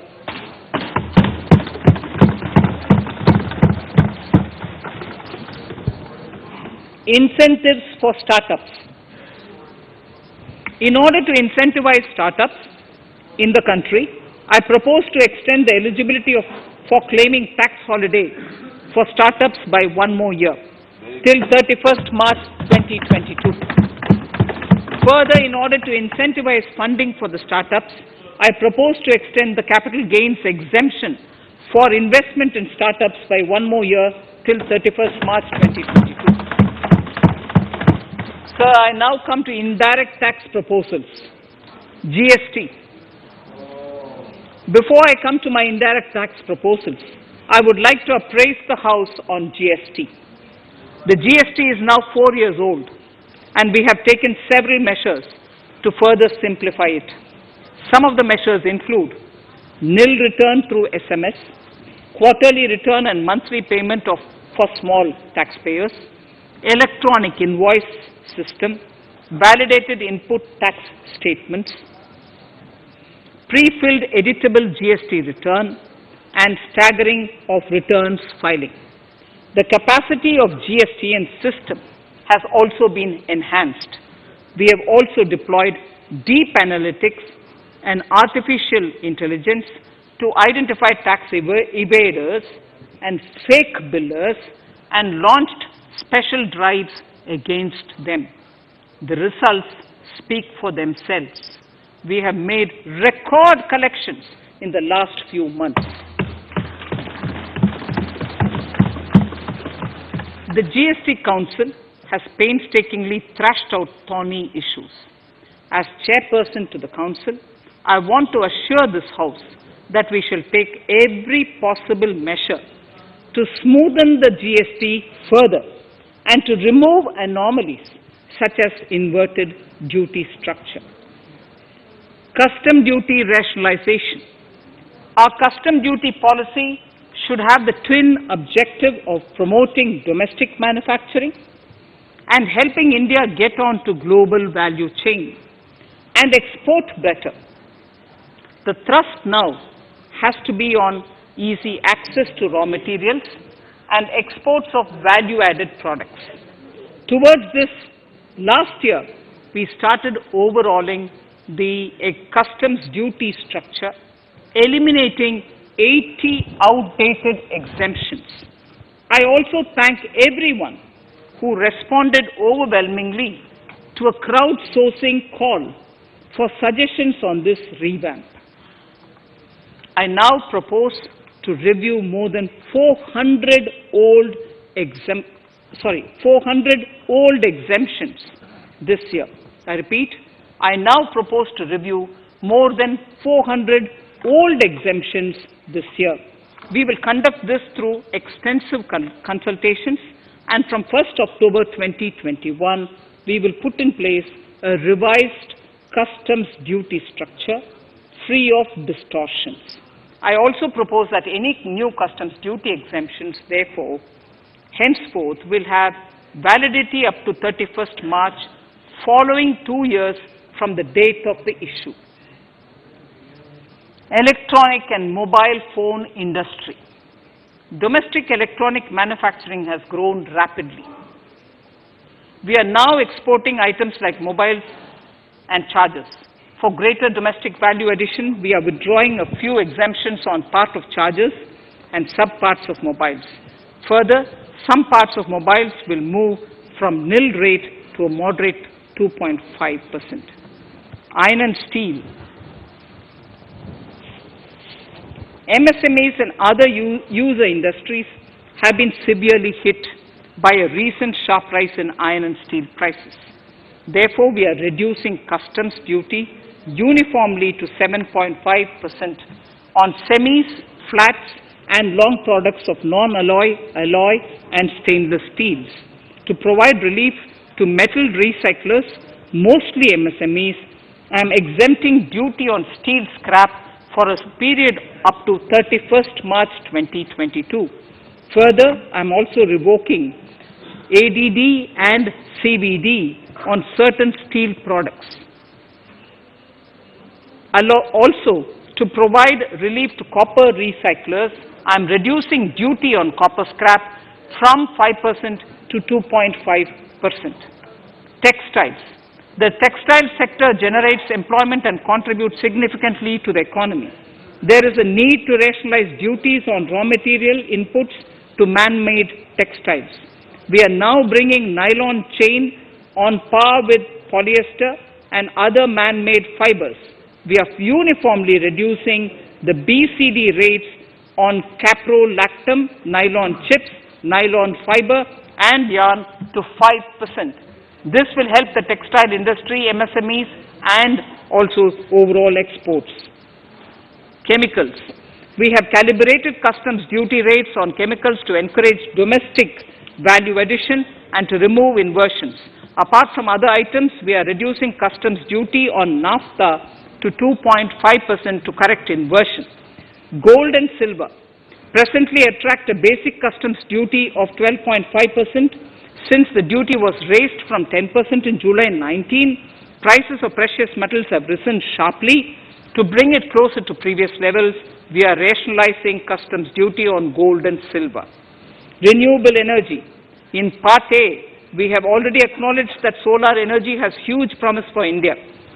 Incentives for startups. In order to incentivize startups in the country, I propose to extend the eligibility for claiming tax holiday for startups by 1 more year, till 31st March 2022. Further, in order to incentivize funding for the startups, I propose to extend the capital gains exemption for investment in startups by 1 more year, till 31st March 2022. Sir, I now come to indirect tax proposals, GST. Before I come to my indirect tax proposals, I would like to appraise the House on GST. The GST is now 4 years old, and we have taken several measures to further simplify it. Some of the measures include nil return through SMS, quarterly return and monthly payment for small taxpayers, electronic invoice system, validated input tax statements, pre-filled editable GST return, and staggering of returns filing. The capacity of GST and system has also been enhanced. We have also deployed deep analytics and artificial intelligence to identify tax evaders and fake billers and launched special drives against them. The results speak for themselves. We have made record collections in the last few months. The GST Council has painstakingly thrashed out thorny issues. As chairperson to the Council, I want to assure this House that we shall take every possible measure to smoothen the GST further and to remove anomalies such as inverted duty structure. Custom duty rationalization. Our custom duty policy should have the twin objective of promoting domestic manufacturing and helping India get on to global value chain and export better. The thrust now has to be on easy access to raw materials and exports of value-added products. Towards this, last year, we started overhauling the customs duty structure, eliminating 80 outdated exemptions. I also thank everyone who responded overwhelmingly to a crowdsourcing call for suggestions on this revamp. I now propose to review more than 400 old exemptions this year. I repeat, I now propose to review more than 400 old exemptions this year. We will conduct this through extensive consultations, and from 1st October 2021, we will put in place a revised customs duty structure free of distortions. I also propose that any new customs duty exemptions, therefore, henceforth will have validity up to 31st March following 2 years from the date of the issue. Electronic and mobile phone industry. Domestic electronic manufacturing has grown rapidly. We are now exporting items like mobiles and chargers. For greater domestic value addition, we are withdrawing a few exemptions on part of chargers and sub-parts of mobiles. Further, some parts of mobiles will move from nil rate to a moderate 2.5%. Iron and steel. MSMEs and other user industries have been severely hit by a recent sharp rise in iron and steel prices. Therefore, we are reducing customs duty uniformly to 7.5% on semis, flats, and long products of non-alloy, alloy, and stainless steels. To provide relief to metal recyclers, mostly MSMEs, I am exempting duty on steel scrap for a period up to 31st March 2022. Further, I am also revoking ADD and CVD on certain steel products. Also, to provide relief to copper recyclers, I am reducing duty on copper scrap from 5% to 2.5%. Textiles. The textile sector generates employment and contributes significantly to the economy. There is a need to rationalize duties on raw material inputs to man-made textiles. We are now bringing nylon chain on par with polyester and other man-made fibers. We are uniformly reducing the BCD rates on caprolactam, nylon chips, nylon fiber, and yarn to 5%. This will help the textile industry, MSMEs, and also overall exports. Chemicals. We have calibrated customs duty rates on chemicals to encourage domestic value addition and to remove inversions. Apart from other items, we are reducing customs duty on naphtha to 2.5% to correct inversion. Gold and silver presently attract a basic customs duty of 12.5%. Since the duty was raised from 10% in July 19, prices of precious metals have risen sharply. To bring it closer to previous levels, we are rationalizing customs duty on gold and silver. Renewable energy. In Part A, we have already acknowledged that solar energy has huge promise for India.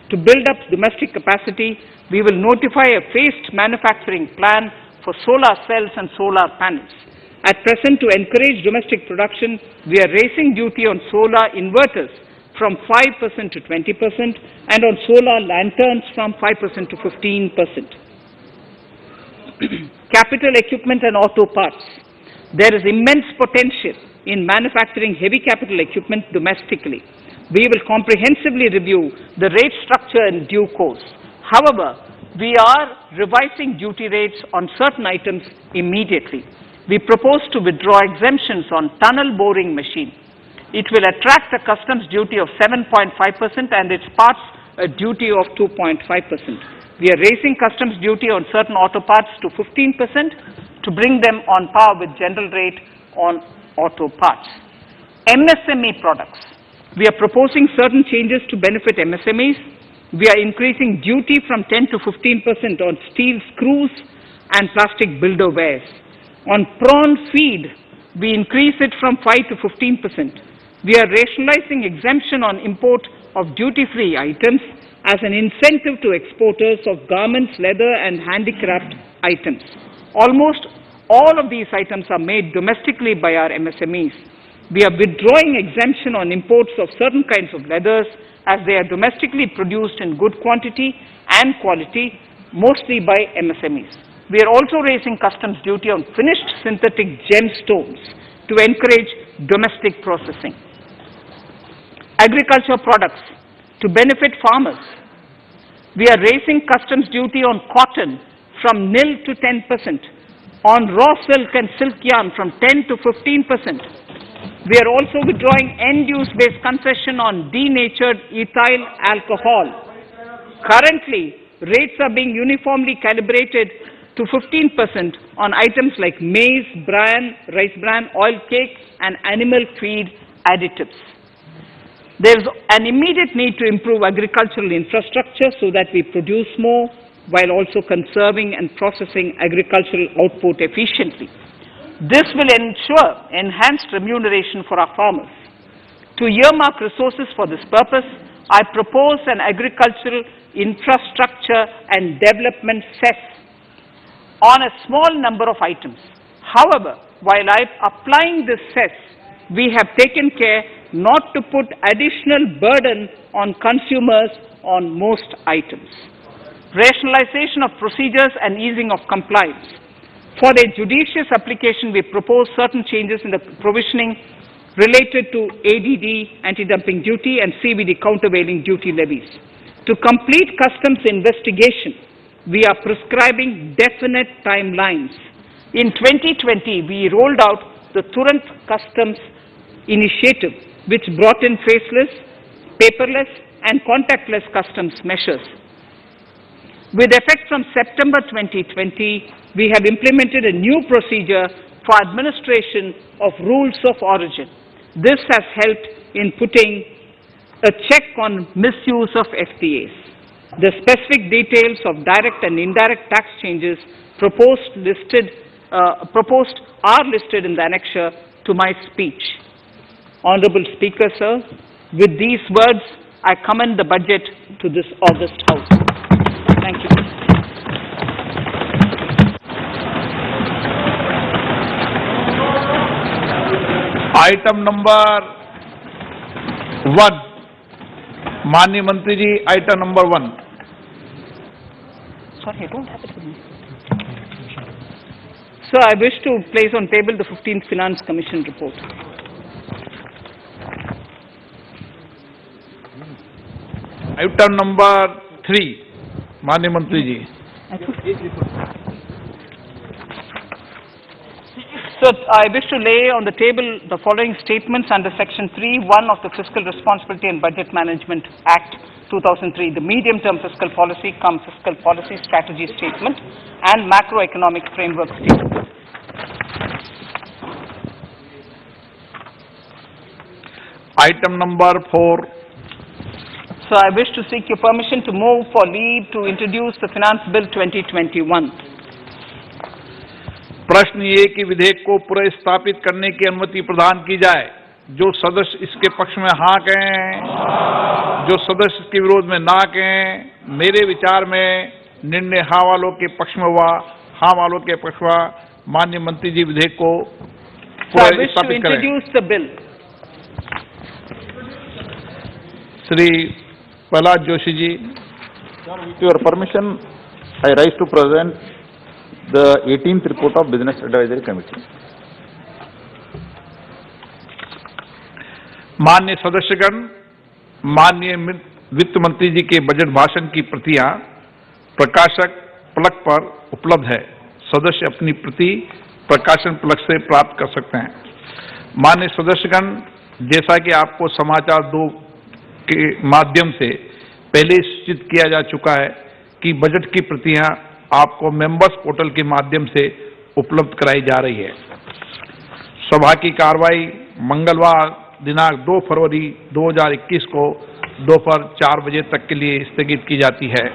To build up domestic capacity, we will notify a phased manufacturing plan for solar cells and solar panels. At present, to encourage domestic production, we are raising duty on solar inverters from 5% to 20% and on solar lanterns from 5% to 15%. Capital equipment and auto parts. There is immense potential in manufacturing heavy capital equipment domestically. We will comprehensively review the rate structure in due course. However, we are revising duty rates on certain items immediately. We propose to withdraw exemptions on tunnel boring machine. It will attract a customs duty of 7.5% and its parts a duty of 2.5%. We are raising customs duty on certain auto parts to 15% to bring them on par with general rate on auto parts. MSME products. We are proposing certain changes to benefit MSMEs. We are increasing duty from 10 to 15% on steel screws and plastic builder wares. On prawn feed, we increase it from 5 to 15%. We are rationalizing exemption on import of duty-free items as an incentive to exporters of garments, leather, and handicraft items. Almost all of these items are made domestically by our MSMEs. We are withdrawing exemption on imports of certain kinds of leathers as they are domestically produced in good quantity and quality, mostly by MSMEs. We are also raising customs duty on finished synthetic gemstones to encourage domestic processing. Agriculture products to benefit farmers. We are raising customs duty on cotton from nil to 10%, on raw silk and silk yarn from 10 to 15%. We are also withdrawing end-use based concession on denatured ethyl alcohol. Currently, rates are being uniformly calibrated to 15% on items like maize, bran, rice bran, oil cakes, and animal feed additives. There is an immediate need to improve agricultural infrastructure so that we produce more while also conserving and processing agricultural output efficiently. This will ensure enhanced remuneration for our farmers. To earmark resources for this purpose, I propose an agricultural infrastructure and development cess on a small number of items. However, while applying this cess, we have taken care not to put additional burden on consumers on most items. Rationalization of procedures and easing of compliance. For their judicious application, we propose certain changes in the provisioning related to ADD, anti-dumping duty, and CVD, countervailing duty levies. To complete customs investigation, we are prescribing definite timelines. In 2020, we rolled out the Turant Customs Initiative, which brought in faceless, paperless, and contactless customs measures. With effect from September 2020, we have implemented a new procedure for administration of rules of origin. This has helped in putting a check on misuse of FTAs. The specific details of direct and indirect tax changes proposed are listed in the annexure to my speech. Honorable Speaker, sir, with these words, I commend the budget to this august House. Thank you. Item number 1, माननीय मंत्री जी, item number 1। Sorry, I don't have it with me. Sir, I wish to place on table the 15th Finance Commission report. Item number 3, माननीय मंत्री जी। Sir, I wish to lay on the table the following statements under Section 3(1) of the Fiscal Responsibility and Budget Management Act 2003, the medium-term fiscal policy cum fiscal policy strategy statement and macroeconomic framework statement. Item number 4. So I wish to seek your permission to move for leave to introduce the Finance Bill 2021. प्रश्न ये कि विधेयक को पुनर्स्थापित करने की अनुमति प्रदान की जाए। जो सदस्य इसके पक्ष में हाँ कहें, जो सदस्य इसके विरोध में ना कहें। मेरे विचार में निर्णय हाँ वालों के पक्ष में हुआ, हाँ वालों के पक्ष हुआ। माननीय मंत्री जी विधेयक को पुनर्स्थापित करें। Shri Prahlad Joshi ji. With your permission, I rise to present the 18th report of Business Advisory Committee. माननीय सदस्यगण, माननीय वित्त मंत्री जी के बजट भाषण की प्रतियां प्रकाशक फलक पर उपलब्ध है। सदस्य अपनी प्रति प्रकाशन फलक से प्राप्त कर सकते हैं। माननीय सदस्यगण, जैसा कि आपको समाचार 2 के माध्यम से पहले सूचित किया जा चुका है कि बजट की प्रतियां आपको मेंबर्स पोर्टल के माध्यम से उपलब्ध कराई जा रही है। सभा की कार्रवाई मंगलवार दिनांक 2 फरवरी 2021 को दोपहर 4 बजे तक के लिए स्थगित की जाती है।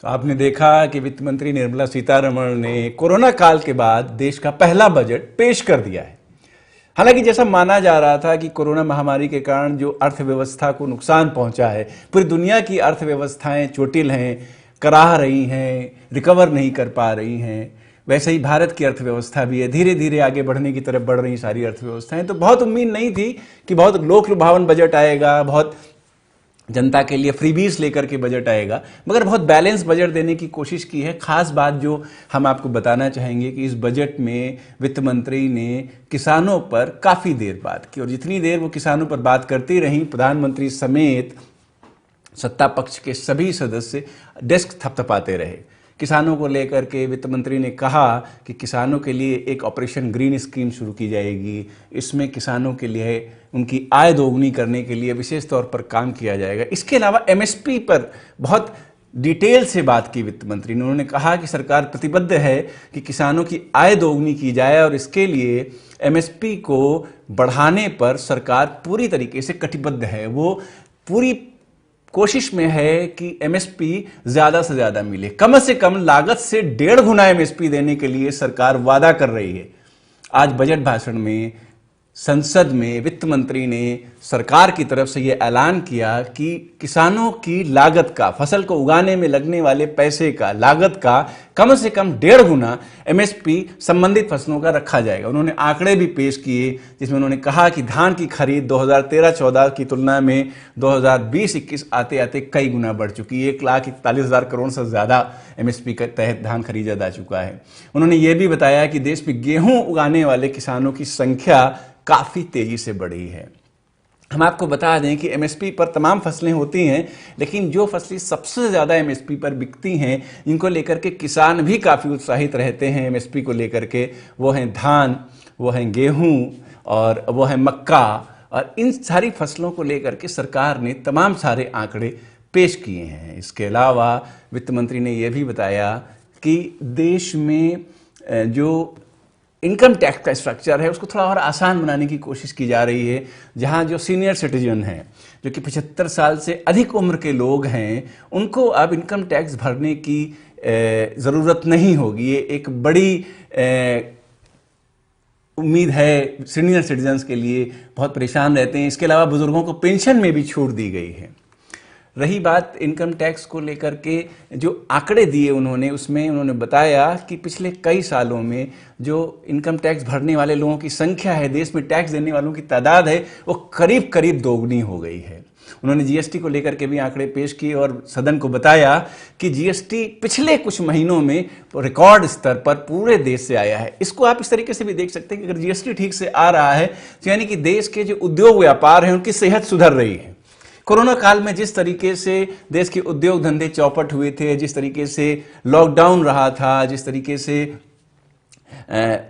तो आपने देखा कि वित्त मंत्री निर्मला सीतारमण ने कोरोना काल के बाद देश का पहला बजट पेश कर दिया है। हालांकि जैसा माना जा रहा था कि कोरोना महामारी के कारण जो अर्थव्यवस्था को नुकसान पहुंचा है, पूरी दुनिया की अर्थव्यवस्थाएं चोटिल हैं, कराह रही हैं, रिकवर नहीं कर पा रही हैं, वैसे ही भारत की अर्थव्यवस्था भी है, धीरे धीरे आगे बढ़ने की तरफ बढ़ रही सारी अर्थव्यवस्थाएं। तो बहुत उम्मीद नहीं थी कि बहुत लोक लुभावन बजट आएगा, बहुत जनता के लिए फ्रीबीज लेकर के बजट आएगा, मगर बहुत बैलेंस बजट देने की कोशिश की है। खास बात जो हम आपको बताना चाहेंगे कि इस बजट में वित्त मंत्री ने किसानों पर काफ़ी देर बात की, और जितनी देर वो किसानों पर बात करती रही, प्रधानमंत्री समेत सत्ता पक्ष के सभी सदस्य डेस्क थपथपाते रहे। किसानों को लेकर के वित्त मंत्री ने कहा कि किसानों के लिए एक ऑपरेशन ग्रीन स्कीम शुरू की जाएगी, इसमें किसानों के लिए उनकी आय दोगुनी करने के लिए विशेष तौर पर काम किया जाएगा। इसके अलावा एमएसपी पर बहुत डिटेल से बात की वित्त मंत्री ने। उन्होंने कहा कि सरकार प्रतिबद्ध है कि किसानों की आय दोगुनी की जाए और इसके लिए एमएसपी को बढ़ाने पर सरकार पूरी तरीके से कटिबद्ध है। वो पूरी कोशिश में है कि एमएसपी ज्यादा से ज्यादा मिले, कम से कम लागत से 1.5 गुना एमएसपी देने के लिए सरकार वादा कर रही है। आज बजट भाषण में संसद में वित्त मंत्री ने सरकार की तरफ से यह ऐलान किया कि किसानों की लागत का, फसल को उगाने में लगने वाले पैसे का, लागत का कम से कम 1.5 गुना एमएसपी संबंधित फसलों का रखा जाएगा। उन्होंने आंकड़े भी पेश किए जिसमें उन्होंने कहा कि धान की खरीद 2013-14 की तुलना में 2020-21 आते आते कई गुना बढ़ चुकी है। 1,41,000 करोड़ से ज्यादा एमएसपी के तहत धान खरीदा जा चुका है। उन्होंने ये भी बताया कि देश में गेहूं उगाने वाले किसानों की संख्या काफी तेजी से बढ़ी है। हम आपको बता दें कि एमएसपी पर तमाम फसलें होती हैं, लेकिन जो फसलें सबसे ज़्यादा एमएसपी पर बिकती हैं, इनको लेकर के किसान भी काफ़ी उत्साहित रहते हैं एमएसपी को लेकर के। वो हैं धान, वो हैं गेहूं और वो है मक्का, और इन सारी फसलों को लेकर के सरकार ने तमाम सारे आंकड़े पेश किए हैं। इसके अलावा वित्त मंत्री ने यह भी बताया कि देश में जो इनकम टैक्स का स्ट्रक्चर है उसको थोड़ा और आसान बनाने की कोशिश की जा रही है। जहां जो सीनियर सिटीजन हैं, जो कि 75 साल से अधिक उम्र के लोग हैं, उनको अब इनकम टैक्स भरने की ज़रूरत नहीं होगी। ये एक बड़ी उम्मीद है सीनियर सिटीजन्स के लिए, बहुत परेशान रहते हैं। इसके अलावा बुजुर्गों को पेंशन में भी छूट दी गई है। रही बात इनकम टैक्स को लेकर के जो आंकड़े दिए उन्होंने, उसमें उन्होंने बताया कि पिछले कई सालों में जो इनकम टैक्स भरने वाले लोगों की संख्या है, देश में टैक्स देने वालों की तादाद है, वो करीब करीब दोगुनी हो गई है। उन्होंने जीएसटी को लेकर के भी आंकड़े पेश किए और सदन को बताया कि जीएसटी पिछले कुछ महीनों में रिकॉर्ड स्तर पर पूरे देश से आया है। इसको आप इस तरीके से भी देख सकते हैं कि अगर जीएसटी ठीक से आ रहा है तो यानी कि देश के जो उद्योग व्यापार हैं उनकी सेहत सुधर रही है। कोरोना काल में जिस तरीके से देश के उद्योग धंधे चौपट हुए थे, जिस तरीके से लॉकडाउन रहा था, जिस तरीके से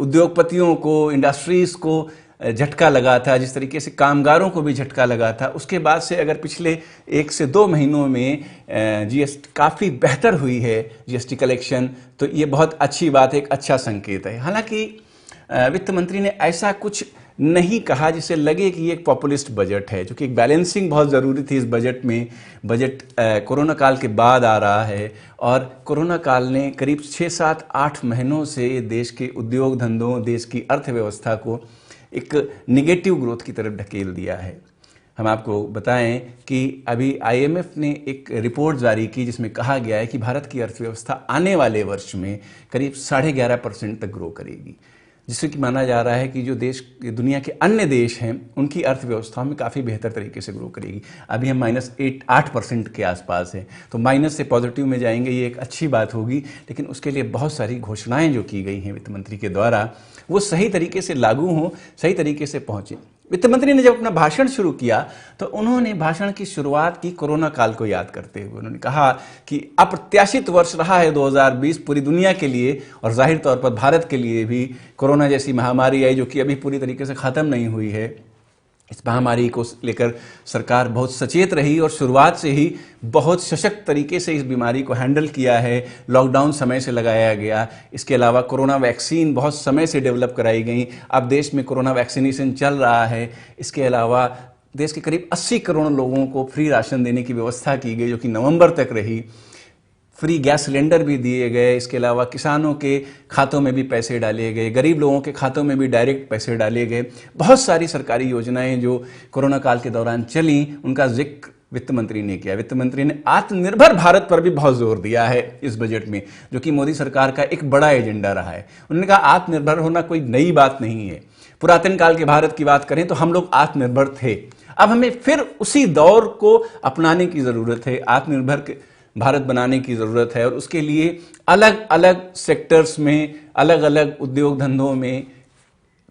उद्योगपतियों को, इंडस्ट्रीज को झटका लगा था, जिस तरीके से कामगारों को भी झटका लगा था, उसके बाद से अगर पिछले 1 से 2 महीनों में जीएसटी काफ़ी बेहतर हुई है, जीएसटी कलेक्शन, तो ये बहुत अच्छी बात है, एक अच्छा संकेत है। हालांकि वित्त मंत्री ने ऐसा कुछ नहीं कहा जिससे लगे कि ये एक पॉपुलिस्ट बजट है, जो कि एक बैलेंसिंग बहुत ज़रूरी थी इस बजट में। बजट कोरोना काल के बाद आ रहा है और कोरोना काल ने करीब 6, 7, 8 महीनों से देश के उद्योग धंधों, देश की अर्थव्यवस्था को एक नेगेटिव ग्रोथ की तरफ ढकेल दिया है। हम आपको बताएं कि अभी आईएमएफ ने एक रिपोर्ट जारी की जिसमें कहा गया है कि भारत की अर्थव्यवस्था आने वाले वर्ष में करीब 11.5% तक ग्रो करेगी, जिससे कि माना जा रहा है कि जो देश, दुनिया के अन्य देश हैं, उनकी अर्थव्यवस्थाओं में काफ़ी बेहतर तरीके से ग्रो करेगी। अभी हम -8% के आसपास हैं, तो माइनस से पॉजिटिव में जाएंगे, ये एक अच्छी बात होगी। लेकिन उसके लिए बहुत सारी घोषणाएं जो की गई हैं वित्त मंत्री के द्वारा, वो सही तरीके से लागू हों, सही तरीके से पहुँचें। वित्त मंत्री ने जब अपना भाषण शुरू किया तो उन्होंने भाषण की शुरुआत की कोरोना काल को याद करते हुए। उन्होंने कहा कि अप्रत्याशित वर्ष रहा है 2020 पूरी दुनिया के लिए, और जाहिर तौर पर भारत के लिए भी। कोरोना जैसी महामारी आई जो कि अभी पूरी तरीके से ख़त्म नहीं हुई है। इस महामारी को लेकर सरकार बहुत सचेत रही और शुरुआत से ही बहुत सशक्त तरीके से इस बीमारी को हैंडल किया है। लॉकडाउन समय से लगाया गया। इसके अलावा कोरोना वैक्सीन बहुत समय से डेवलप कराई गई। अब देश में कोरोना वैक्सीनेशन चल रहा है। इसके अलावा देश के करीब 80 करोड़ लोगों को फ्री राशन देने की व्यवस्था की गई, जो कि नवंबर तक रही। फ्री गैस सिलेंडर भी दिए गए, इसके अलावा किसानों के खातों में भी पैसे डाले गए, गरीब लोगों के खातों में भी डायरेक्ट पैसे डाले गए। बहुत सारी सरकारी योजनाएं जो कोरोना काल के दौरान चली, उनका जिक्र वित्त मंत्री ने किया। वित्त मंत्री ने आत्मनिर्भर भारत पर भी बहुत जोर दिया है इस बजट में, जो कि मोदी सरकार का एक बड़ा एजेंडा रहा है। उन्होंने कहा आत्मनिर्भर होना कोई नई बात नहीं है। पुरातन काल के भारत की बात करें तो हम लोग आत्मनिर्भर थे, अब हमें फिर उसी दौर को अपनाने की जरूरत है, आत्मनिर्भर भारत बनाने की जरूरत है, और उसके लिए अलग अलग सेक्टर्स में, अलग अलग उद्योग धंधों में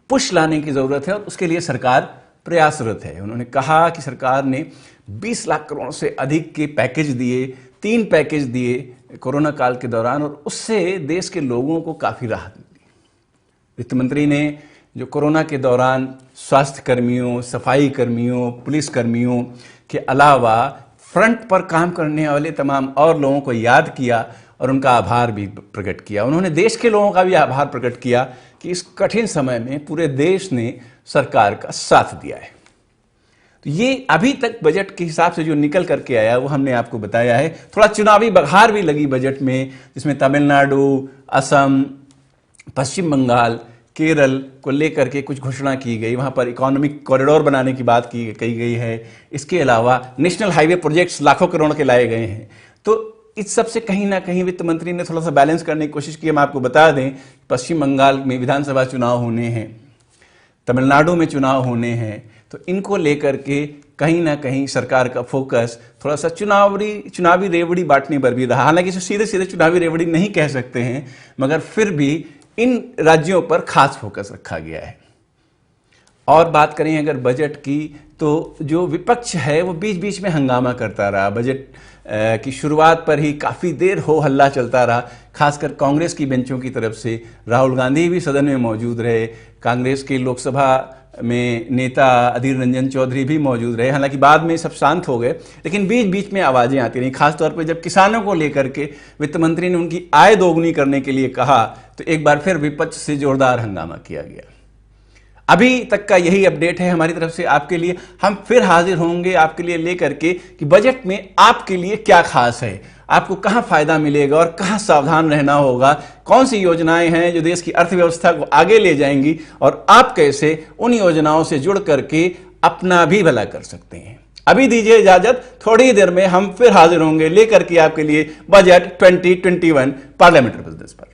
पुश लाने की जरूरत है, और उसके लिए सरकार प्रयासरत है। उन्होंने कहा कि सरकार ने 20 लाख करोड़ से अधिक के पैकेज दिए, 3 पैकेज दिए कोरोना काल के दौरान, और उससे देश के लोगों को काफी राहत मिली। वित्त मंत्री ने जो कोरोना के दौरान स्वास्थ्य कर्मियों, सफाई कर्मियों, पुलिस कर्मियों के अलावा फ्रंट पर काम करने वाले तमाम और लोगों को याद किया और उनका आभार भी प्रकट किया। उन्होंने देश के लोगों का भी आभार प्रकट किया कि इस कठिन समय में पूरे देश ने सरकार का साथ दिया है। तो ये अभी तक बजट के हिसाब से जो निकल करके आया वो हमने आपको बताया है। थोड़ा चुनावी बघार भी लगी बजट में, जिसमें तमिलनाडु, असम, पश्चिम बंगाल, केरल को लेकर के कुछ घोषणा की गई। वहां पर इकोनॉमिक कॉरिडोर बनाने की बात कही गई है। इसके अलावा नेशनल हाईवे प्रोजेक्ट्स लाखों करोड़ के लाए गए हैं। तो इस सब से कहीं ना कहीं वित्त मंत्री ने थोड़ा सा बैलेंस करने की कोशिश की। हम आपको बता दें, पश्चिम बंगाल में विधानसभा चुनाव होने हैं, तमिलनाडु में चुनाव होने हैं, तो इनको लेकर के कहीं ना कहीं सरकार का फोकस थोड़ा सा चुनावी रेवड़ी बांटने पर भी रहा। हालांकि इसे सीधे सीधे चुनावी रेवड़ी नहीं कह सकते हैं, मगर फिर भी इन राज्यों पर खास फोकस रखा गया है। और बात करें अगर बजट की, तो जो विपक्ष है वो बीच बीच में हंगामा करता रहा। बजट की शुरुआत पर ही काफ़ी देर हो हल्ला चलता रहा, खासकर कांग्रेस की बेंचों की तरफ से। राहुल गांधी भी सदन में मौजूद रहे, कांग्रेस के लोकसभा में नेता अधीर रंजन चौधरी भी मौजूद रहे। हालांकि बाद में सब शांत हो गए, लेकिन बीच बीच में आवाज़ें आती रहीं। खासतौर पर जब किसानों को लेकर के वित्त मंत्री ने उनकी आय दोगुनी करने के लिए कहा, तो एक बार फिर विपक्ष से जोरदार हंगामा किया गया। अभी तक का यही अपडेट है हमारी तरफ से आपके लिए। हम फिर हाजिर होंगे आपके लिए लेकर के कि बजट में आपके लिए क्या खास है, आपको कहां फायदा मिलेगा और कहां सावधान रहना होगा, कौन सी योजनाएं हैं जो देश की अर्थव्यवस्था को आगे ले जाएंगी, और आप कैसे उन योजनाओं से जुड़ करके अपना भी भला कर सकते हैं। अभी दीजिए इजाजत, थोड़ी देर में हम फिर हाजिर होंगे लेकर के आपके लिए बजट 2021 पार्लियामेंट्री बिजनेस पर।